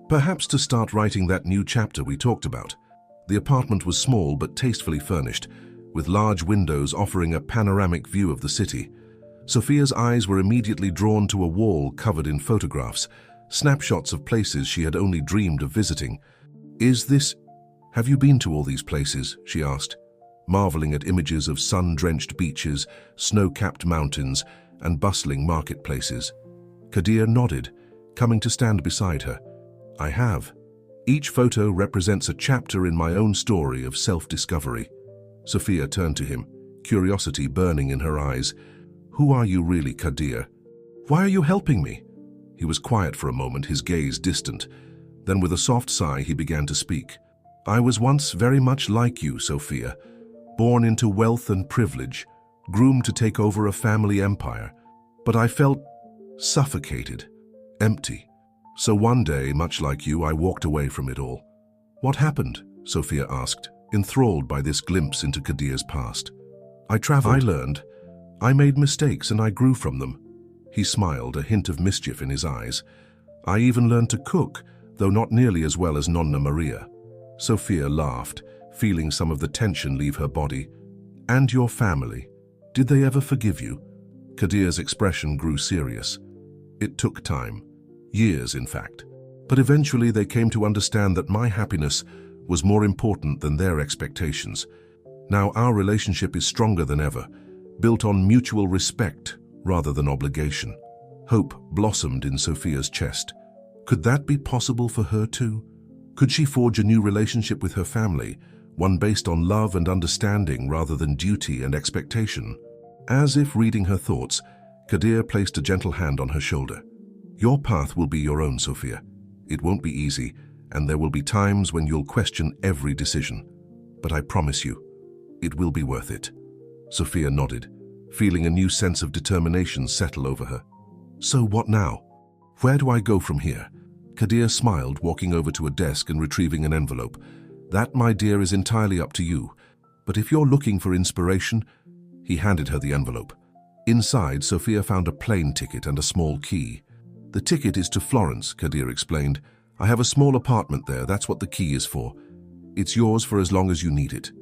"Perhaps to start writing that new chapter we talked about." The apartment was small but tastefully furnished, with large windows offering a panoramic view of the city. Sophia's eyes were immediately drawn to a wall covered in photographs, snapshots of places she had only dreamed of visiting. "Is this..." "Have you been to all these places?" she asked, marveling at images of sun-drenched beaches, snow-capped mountains, and bustling marketplaces. Kadir nodded, coming to stand beside her. "I have. Each photo represents a chapter in my own story of self-discovery." Sophia turned to him, curiosity burning in her eyes. "Who are you really, Kadir? Why are you helping me?" He was quiet for a moment, his gaze distant. Then with a soft sigh he began to speak. "I was once very much like you, Sophia, born into wealth and privilege, groomed to take over a family empire. But I felt suffocated, empty. So one day, much like you, I walked away from it all." "What happened?" Sophia asked, enthralled by this glimpse into Kadir's past. "I traveled. I learned. I made mistakes and I grew from them." He smiled, a hint of mischief in his eyes. "I even learned to cook, though not nearly as well as Nonna Maria." Sophia laughed, feeling some of the tension leave her body. "And your family? Did they ever forgive you?" Kadir's expression grew serious. "It took time. Years, in fact. But eventually they came to understand that my happiness was more important than their expectations. Now our relationship is stronger than ever, built on mutual respect rather than obligation." Hope blossomed in Sophia's chest. Could that be possible for her too? Could she forge a new relationship with her family, one based on love and understanding rather than duty and expectation? As if reading her thoughts, Kadir placed a gentle hand on her shoulder. "Your path will be your own, Sophia. It won't be easy, and there will be times when you'll question every decision. But I promise you, it will be worth it." Sophia nodded, feeling a new sense of determination settle over her. "So what now? Where do I go from here?" Kadir smiled, walking over to a desk and retrieving an envelope. "That, my dear, is entirely up to you. But if you're looking for inspiration..." He handed her the envelope. Inside, Sophia found a plane ticket and a small key. "The ticket is to Florence," Kadir explained. "I have a small apartment there, that's what the key is for. It's yours for as long as you need it.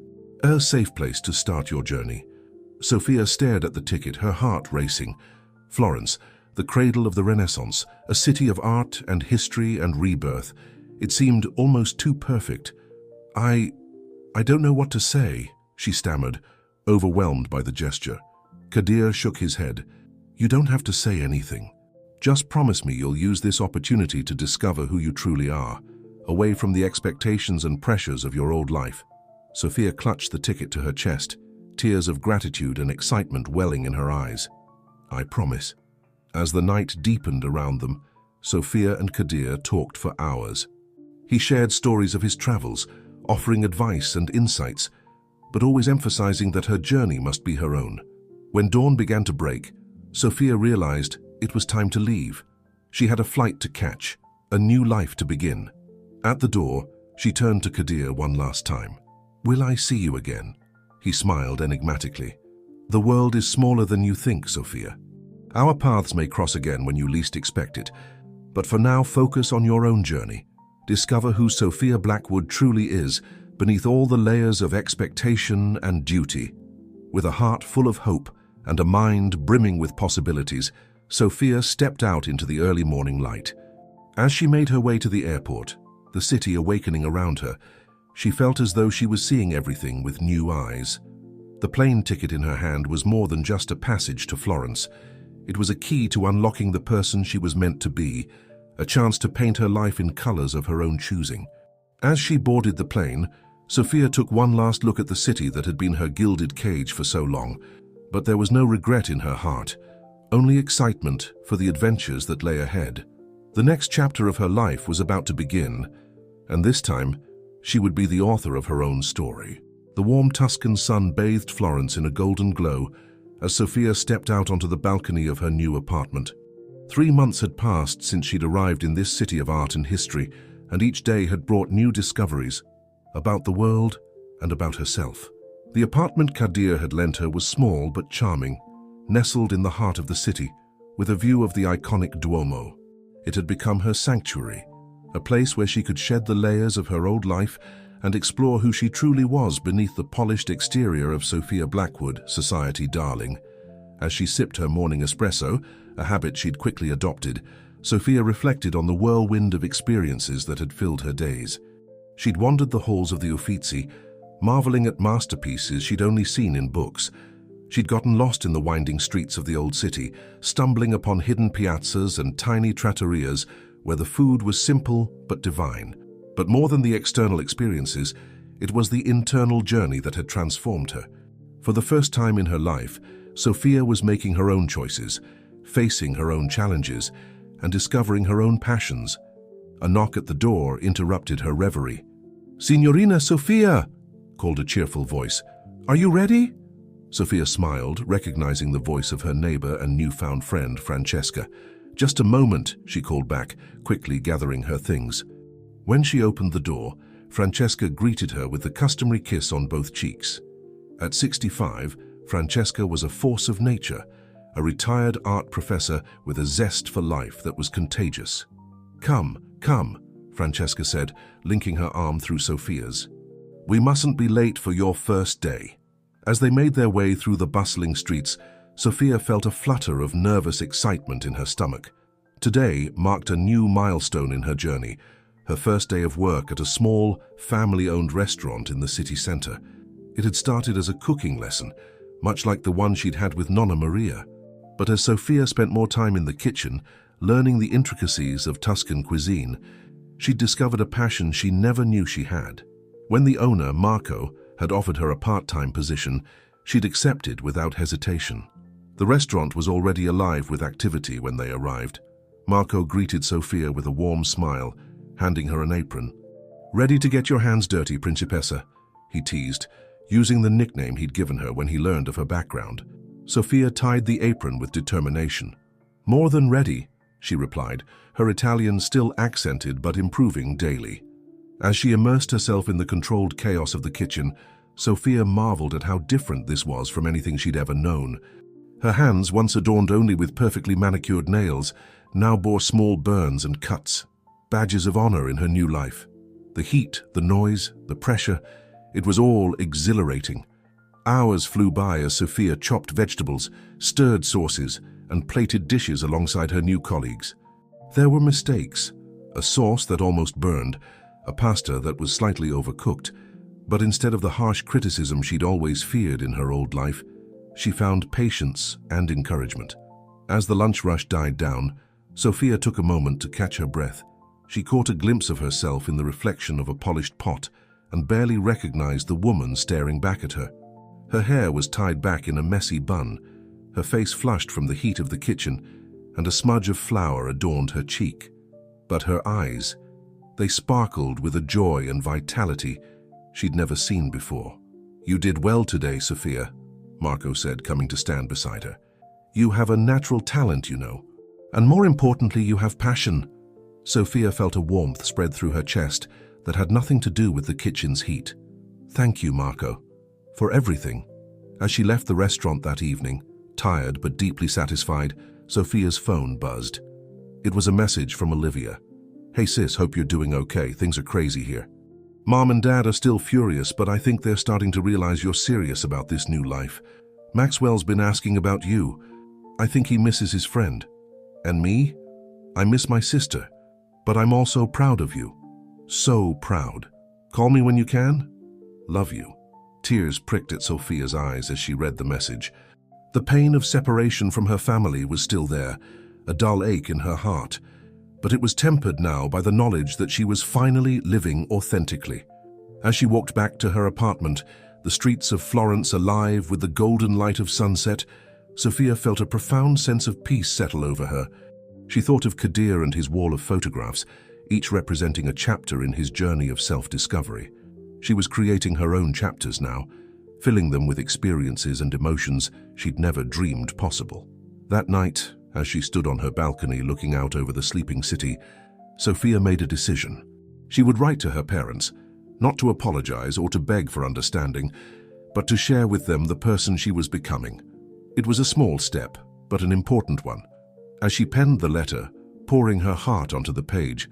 A safe place to start your journey." Sophia stared at the ticket, her heart racing. Florence, the cradle of the Renaissance, a city of art and history and rebirth. It seemed almost too perfect. I don't know what to say," she stammered, overwhelmed by the gesture. Kadir shook his head. "You don't have to say anything. Just promise me you'll use this opportunity to discover who you truly are, away from the expectations and pressures of your old life." Sophia clutched the ticket to her chest, tears of gratitude and excitement welling in her eyes. "I promise." As the night deepened around them, Sophia and Kadir talked for hours. He shared stories of his travels, offering advice and insights, but always emphasizing that her journey must be her own. When dawn began to break, Sophia realized it was time to leave. She had a flight to catch, a new life to begin. At the door, she turned to Kadir one last time. "Will I see you again?" He smiled enigmatically. "The world is smaller than you think, Sophia. Our paths may cross again when you least expect it, but for now focus on your own journey. Discover who Sophia Blackwood truly is beneath all the layers of expectation and duty." With a heart full of hope and a mind brimming with possibilities, Sophia stepped out into the early morning light. As she made her way to the airport, the city awakening around her, she felt as though she was seeing everything with new eyes. The plane ticket in her hand was more than just a passage to Florence. It was a key to unlocking the person she was meant to be, a chance to paint her life in colors of her own choosing. As she boarded the plane, Sophia took one last look at the city that had been her gilded cage for so long, but there was no regret in her heart, only excitement for the adventures that lay ahead. The next chapter of her life was about to begin, and this time, she would be the author of her own story. The warm Tuscan sun bathed Florence in a golden glow as Sophia stepped out onto the balcony of her new apartment. 3 months had passed since she'd arrived in this city of art and history, and each day had brought new discoveries about the world and about herself. The apartment Kadir had lent her was small but charming, nestled in the heart of the city, with a view of the iconic Duomo. It had become her sanctuary, a place where she could shed the layers of her old life and explore who she truly was beneath the polished exterior of Sophia Blackwood, society darling. As she sipped her morning espresso, a habit she'd quickly adopted, Sophia reflected on the whirlwind of experiences that had filled her days. She'd wandered the halls of the Uffizi, marveling at masterpieces she'd only seen in books. She'd gotten lost in the winding streets of the old city, stumbling upon hidden piazzas and tiny trattorias where the food was simple but divine. But more than the external experiences, it was the internal journey that had transformed her. For the first time in her life, Sofia was making her own choices, facing her own challenges, and discovering her own passions. A knock at the door interrupted her reverie. "Signorina Sofia!" called a cheerful voice. "Are you ready?" Sofia smiled, recognizing the voice of her neighbor and newfound friend, Francesca. "Just a moment," she called back, quickly gathering her things. When she opened the door, Francesca greeted her with the customary kiss on both cheeks. At 65, Francesca was a force of nature, a retired art professor with a zest for life that was contagious. "Come, come," Francesca said, linking her arm through Sofia's. "We mustn't be late for your first day." As they made their way through the bustling streets, Sofia felt a flutter of nervous excitement in her stomach. Today marked a new milestone in her journey, her first day of work at a small, family-owned restaurant in the city center. It had started as a cooking lesson, much like the one she'd had with Nonna Maria. But as Sofia spent more time in the kitchen, learning the intricacies of Tuscan cuisine, she'd discovered a passion she never knew she had. When the owner, Marco, had offered her a part-time position, she'd accepted without hesitation. The restaurant was already alive with activity when they arrived. Marco greeted Sofia with a warm smile, handing her an apron. "Ready to get your hands dirty, Principessa?" he teased, using the nickname he'd given her when he learned of her background. Sofia tied the apron with determination. "More than ready," she replied, her Italian still accented but improving daily. As she immersed herself in the controlled chaos of the kitchen, Sofia marveled at how different this was from anything she'd ever known. Her hands, once adorned only with perfectly manicured nails, now bore small burns and cuts, badges of honor in her new life. The heat, the noise, the pressure, it was all exhilarating. Hours flew by as Sofia chopped vegetables, stirred sauces, and plated dishes alongside her new colleagues. There were mistakes, a sauce that almost burned, a pasta that was slightly overcooked, but instead of the harsh criticism she'd always feared in her old life, she found patience and encouragement. As the lunch rush died down, Sofia took a moment to catch her breath. She caught a glimpse of herself in the reflection of a polished pot and barely recognized the woman staring back at her. Her hair was tied back in a messy bun, her face flushed from the heat of the kitchen, and a smudge of flour adorned her cheek. But her eyes, they sparkled with a joy and vitality she'd never seen before. "You did well today, Sofia," Marco said, coming to stand beside her. "You have a natural talent, you know. And more importantly, you have passion." Sofia felt a warmth spread through her chest that had nothing to do with the kitchen's heat. "Thank you, Marco, for everything." As she left the restaurant that evening, tired but deeply satisfied, Sofia's phone buzzed. It was a message from Olivia. "Hey sis, hope you're doing okay. Things are crazy here. Mom and Dad are still furious, but I think they're starting to realize you're serious about this new life. Maxwell's been asking about you. I think he misses his friend. And me? I miss my sister. But I'm also proud of you. So proud. Call me when you can. Love you." Tears pricked at Sofia's eyes as she read the message. The pain of separation from her family was still there, a dull ache in her heart. But it was tempered now by the knowledge that she was finally living authentically. As she walked back to her apartment, the streets of Florence alive with the golden light of sunset, Sofia felt a profound sense of peace settle over her. She thought of Kadir and his wall of photographs, each representing a chapter in his journey of self-discovery. She was creating her own chapters now, filling them with experiences and emotions she'd never dreamed possible. That night, as she stood on her balcony looking out over the sleeping city, Sofia made a decision. She would write to her parents, not to apologize or to beg for understanding, but to share with them the person she was becoming. It was a small step, but an important one. As she penned the letter, pouring her heart onto the page,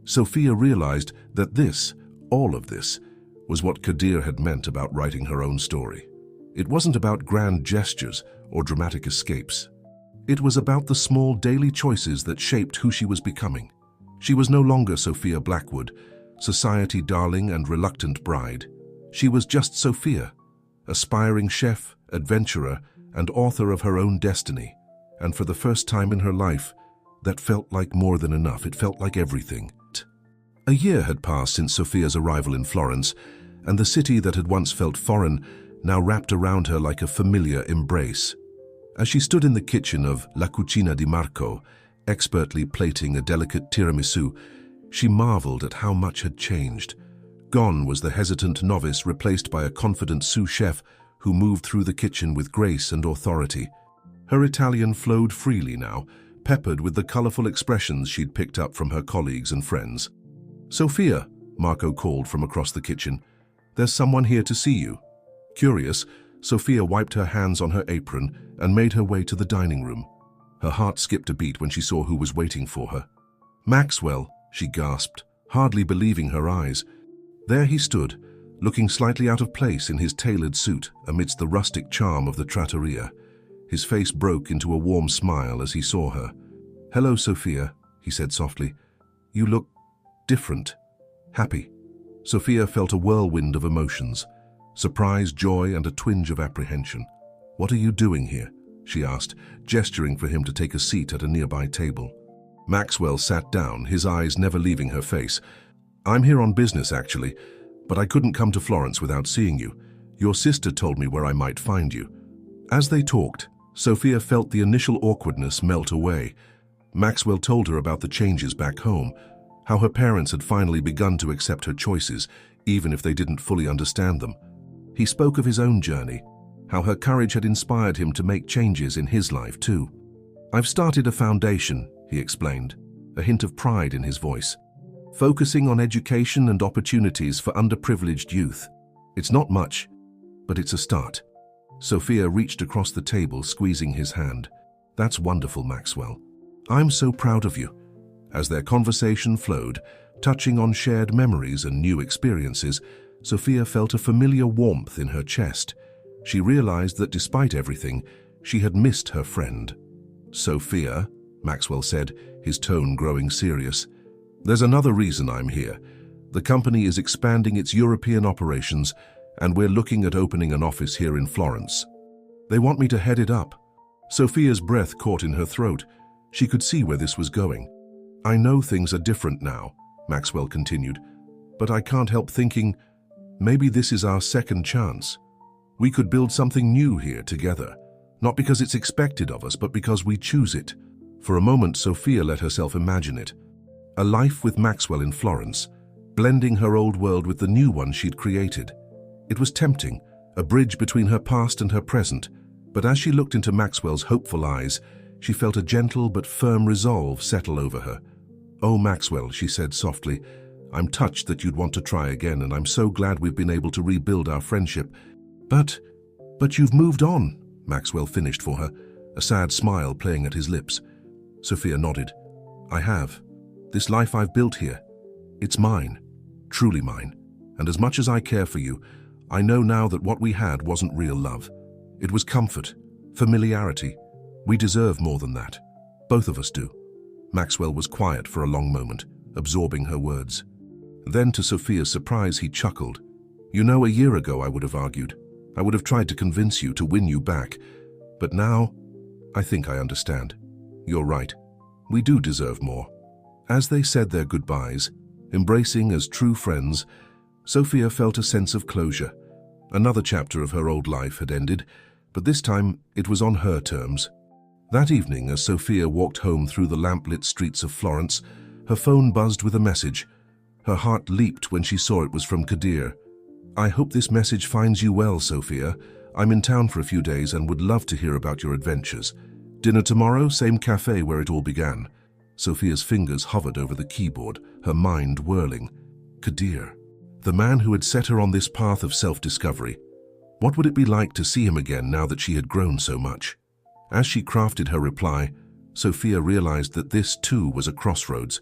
Sofia realized that this, all of this, was what Kadir had meant about writing her own story. It wasn't about grand gestures or dramatic escapes. It was about the small daily choices that shaped who she was becoming. She was no longer Sofia Blackwood, society darling and reluctant bride. She was just Sophia, aspiring chef, adventurer, and author of her own destiny. And for the first time in her life, that felt like more than enough. It felt like everything. A year had passed since Sophia's arrival in Florence, and the city that had once felt foreign now wrapped around her like a familiar embrace. As she stood in the kitchen of La Cucina di Marco, expertly plating a delicate tiramisu, she marveled at how much had changed. Gone was the hesitant novice, replaced by a confident sous chef who moved through the kitchen with grace and authority. Her Italian flowed freely now, peppered with the colorful expressions she'd picked up from her colleagues and friends. "Sophia," Marco called from across the kitchen, "there's someone here to see you." Curious, Sophia wiped her hands on her apron and made her way to the dining room. Her heart skipped a beat when she saw who was waiting for her. "Maxwell," she gasped, hardly believing her eyes. There he stood, looking slightly out of place in his tailored suit amidst the rustic charm of the trattoria. His face broke into a warm smile as he saw her. "Hello, Sophia," he said softly. "You look different. Happy." Sophia felt a whirlwind of emotions, surprise, joy, and a twinge of apprehension. "What are you doing here?" she asked, gesturing for him to take a seat at a nearby table. Maxwell sat down, his eyes never leaving her face. "I'm here on business, actually, but I couldn't come to Florence without seeing you. Your sister told me where I might find you." As they talked, Sophia felt the initial awkwardness melt away. Maxwell told her about the changes back home, how her parents had finally begun to accept her choices, even if they didn't fully understand them. He spoke of his own journey, how her courage had inspired him to make changes in his life too. "I've started a foundation," he explained, a hint of pride in his voice, "focusing on education and opportunities for underprivileged youth. It's not much, but it's a start." Sophia reached across the table, squeezing his hand. "That's wonderful, Maxwell. I'm so proud of you." As their conversation flowed, touching on shared memories and new experiences, Sophia felt a familiar warmth in her chest. She realized that despite everything, she had missed her friend. "Sophia," Maxwell said, his tone growing serious, "there's another reason I'm here. The company is expanding its European operations, and we're looking at opening an office here in Florence. They want me to head it up." Sophia's breath caught in her throat. She could see where this was going. "I know things are different now," Maxwell continued, "but I can't help thinking, maybe this is our second chance. We could build something new here together, not because it's expected of us, but because we choose it." For a moment, Sophia let herself imagine it. A life with Maxwell in Florence, blending her old world with the new one she'd created. It was tempting, a bridge between her past and her present, but as she looked into Maxwell's hopeful eyes, she felt a gentle but firm resolve settle over her. "Oh, Maxwell," she said softly, "I'm touched that you'd want to try again, and I'm so glad we've been able to rebuild our friendship. But you've moved on," Maxwell finished for her, a sad smile playing at his lips. Sophia nodded. "I have. This life I've built here, it's mine, truly mine. And as much as I care for you, I know now that what we had wasn't real love. It was comfort, familiarity. We deserve more than that. Both of us do." Maxwell was quiet for a long moment, absorbing her words. Then, to Sophia's surprise, he chuckled. "You know, a year ago I would have argued. I would have tried to convince you, to win you back. But now, I think I understand. You're right. We do deserve more." As they said their goodbyes, embracing as true friends, Sophia felt a sense of closure. Another chapter of her old life had ended, but this time it was on her terms. That evening, as Sophia walked home through the lamplit streets of Florence, her phone buzzed with a message. Her heart leaped when she saw it was from Kadir. "I hope this message finds you well, Sophia. I'm in town for a few days and would love to hear about your adventures. Dinner tomorrow, same cafe where it all began." Sophia's fingers hovered over the keyboard, her mind whirling. Kadir, the man who had set her on this path of self-discovery. What would it be like to see him again now that she had grown so much? As she crafted her reply, Sophia realized that this too was a crossroads.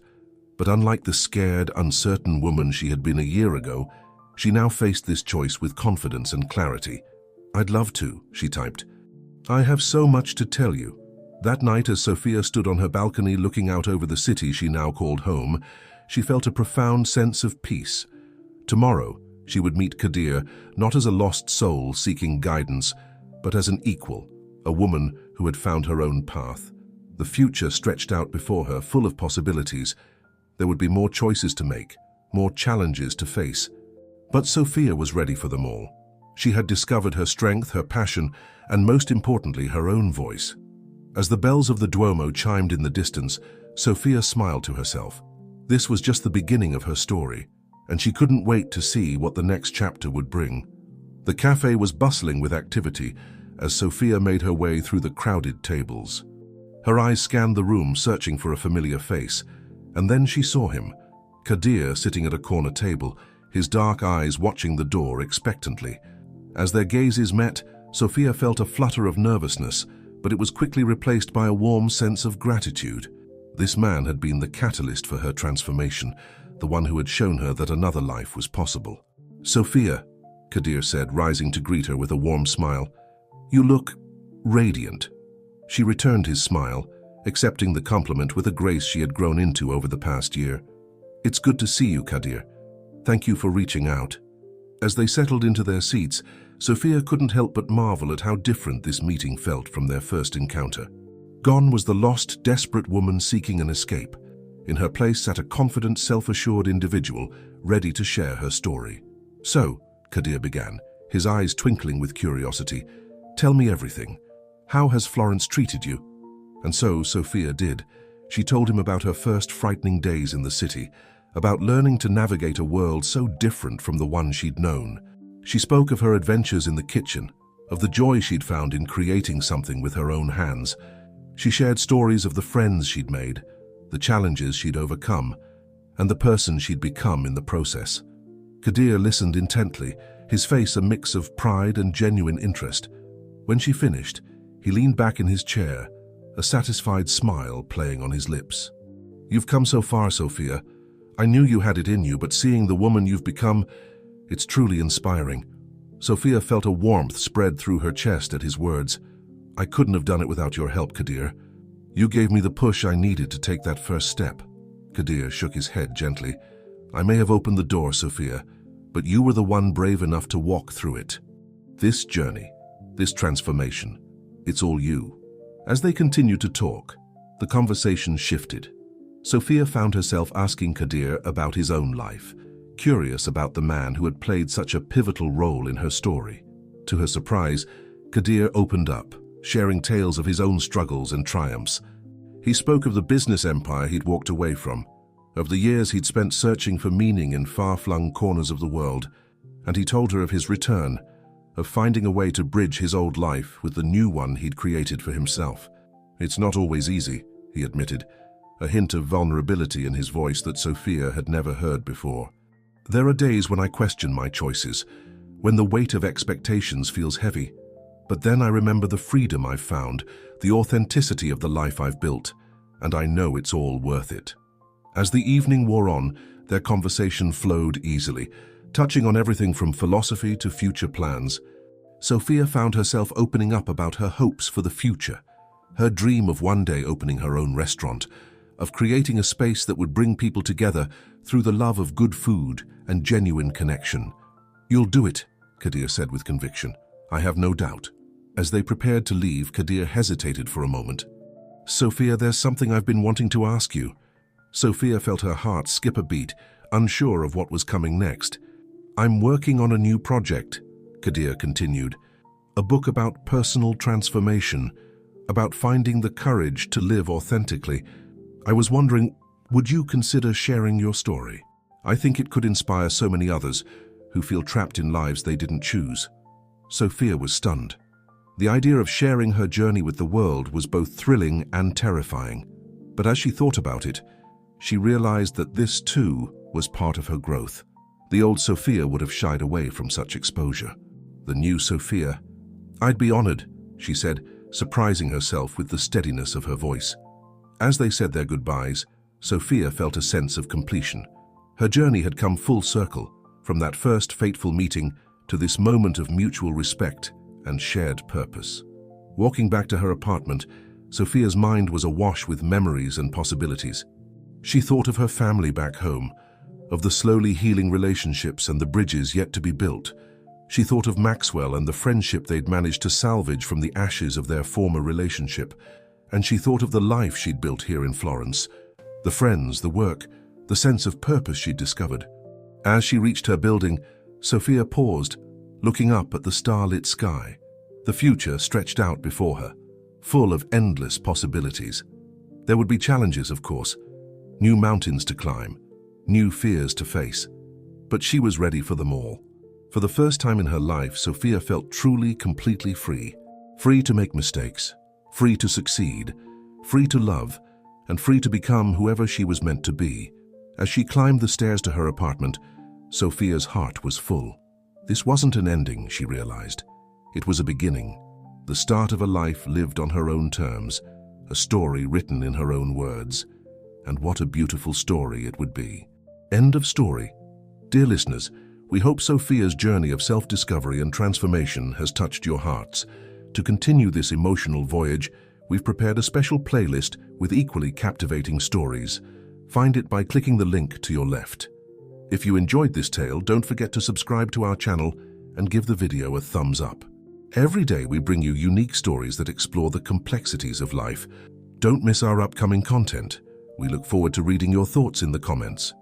But unlike the scared, uncertain woman she had been a year ago, she now faced this choice with confidence and clarity. "I'd love to," she typed. "I have so much to tell you." That night, as Sophia stood on her balcony looking out over the city she now called home, she felt a profound sense of peace. Tomorrow, she would meet Kadir not as a lost soul seeking guidance, but as an equal, a woman who had found her own path. The future stretched out before her, full of possibilities. There would be more choices to make, more challenges to face. But Sophia was ready for them all. She had discovered her strength, her passion, and most importantly, her own voice. As the bells of the Duomo chimed in the distance, Sophia smiled to herself. This was just the beginning of her story, and she couldn't wait to see what the next chapter would bring. The cafe was bustling with activity as Sophia made her way through the crowded tables. Her eyes scanned the room, searching for a familiar face, and then she saw him, Kadir, sitting at a corner table, his dark eyes watching the door expectantly. As their gazes met, Sophia felt a flutter of nervousness, but it was quickly replaced by a warm sense of gratitude. This man had been the catalyst for her transformation, the one who had shown her that another life was possible. "Sophia," Kadir said, rising to greet her with a warm smile, "you look radiant." She returned his smile, accepting the compliment with a grace she had grown into over the past year. "It's good to see you, Kadir. Thank you for reaching out." As they settled into their seats, Sophia couldn't help but marvel at how different this meeting felt from their first encounter. Gone was the lost, desperate woman seeking an escape. In her place sat a confident, self-assured individual, ready to share her story. "So," Kadir began, his eyes twinkling with curiosity, "tell me everything. How has Florence treated you?" And so Sophia did. She told him about her first frightening days in the city, about learning to navigate a world so different from the one she'd known. She spoke of her adventures in the kitchen, of the joy she'd found in creating something with her own hands. She shared stories of the friends she'd made, the challenges she'd overcome, and the person she'd become in the process. Kadir listened intently, his face a mix of pride and genuine interest. When she finished, he leaned back in his chair, a satisfied smile playing on his lips. "You've come so far, Sophia. I knew you had it in you, but seeing the woman you've become, it's truly inspiring." Sophia felt a warmth spread through her chest at his words. "I couldn't have done it without your help, Kadir. You gave me the push I needed to take that first step." Kadir shook his head gently. "I may have opened the door, Sophia, but you were the one brave enough to walk through it. This journey, this transformation, it's all you." As they continued to talk, the conversation shifted. Sophia found herself asking Kadir about his own life, curious about the man who had played such a pivotal role in her story. To her surprise, Kadir opened up, sharing tales of his own struggles and triumphs. He spoke of the business empire he'd walked away from, of the years he'd spent searching for meaning in far-flung corners of the world, and he told her of his return, of finding a way to bridge his old life with the new one he'd created for himself. "It's not always easy," he admitted, a hint of vulnerability in his voice that Sophia had never heard before. "There are days when I question my choices, when the weight of expectations feels heavy. But then I remember the freedom I've found, the authenticity of the life I've built, and I know it's all worth it." As the evening wore on, their conversation flowed easily, touching on everything from philosophy to future plans. Sophia found herself opening up about her hopes for the future, her dream of one day opening her own restaurant, of creating a space that would bring people together through the love of good food and genuine connection. "You'll do it," Kadir said with conviction. "I have no doubt." As they prepared to leave, Kadir hesitated for a moment. "Sophia, there's something I've been wanting to ask you." Sophia felt her heart skip a beat, unsure of what was coming next. "I'm working on a new project," Kadir continued. "A book about personal transformation, about finding the courage to live authentically. I was wondering, would you consider sharing your story? I think it could inspire so many others who feel trapped in lives they didn't choose." Sophia was stunned. The idea of sharing her journey with the world was both thrilling and terrifying. But as she thought about it, she realized that this too was part of her growth. The old Sophia would have shied away from such exposure. The new Sophia, "I'd be honored," she said, surprising herself with the steadiness of her voice. As they said their goodbyes, Sophia felt a sense of completion. Her journey had come full circle, from that first fateful meeting to this moment of mutual respect and shared purpose. Walking back to her apartment, Sophia's mind was awash with memories and possibilities. She thought of her family back home, of the slowly healing relationships and the bridges yet to be built. She thought of Maxwell and the friendship they'd managed to salvage from the ashes of their former relationship. And she thought of the life she'd built here in Florence, the friends, the work, the sense of purpose she'd discovered. As she reached her building, Sophia paused, looking up at the starlit sky. The future stretched out before her, full of endless possibilities. There would be challenges, of course, new mountains to climb, new fears to face. But she was ready for them all. For the first time in her life, Sophia felt truly, completely free. Free to make mistakes, free to succeed, free to love, and free to become whoever she was meant to be. As she climbed the stairs to her apartment, Sophia's heart was full. This wasn't an ending, she realized. It was a beginning, the start of a life lived on her own terms, a story written in her own words. And what a beautiful story it would be. End of story. Dear listeners, we hope Sophia's journey of self-discovery and transformation has touched your hearts. To continue this emotional voyage, we've prepared a special playlist with equally captivating stories. Find it by clicking the link to your left. If you enjoyed this tale, don't forget to subscribe to our channel and give the video a thumbs up. Every day we bring you unique stories that explore the complexities of life. Don't miss our upcoming content. We look forward to reading your thoughts in the comments.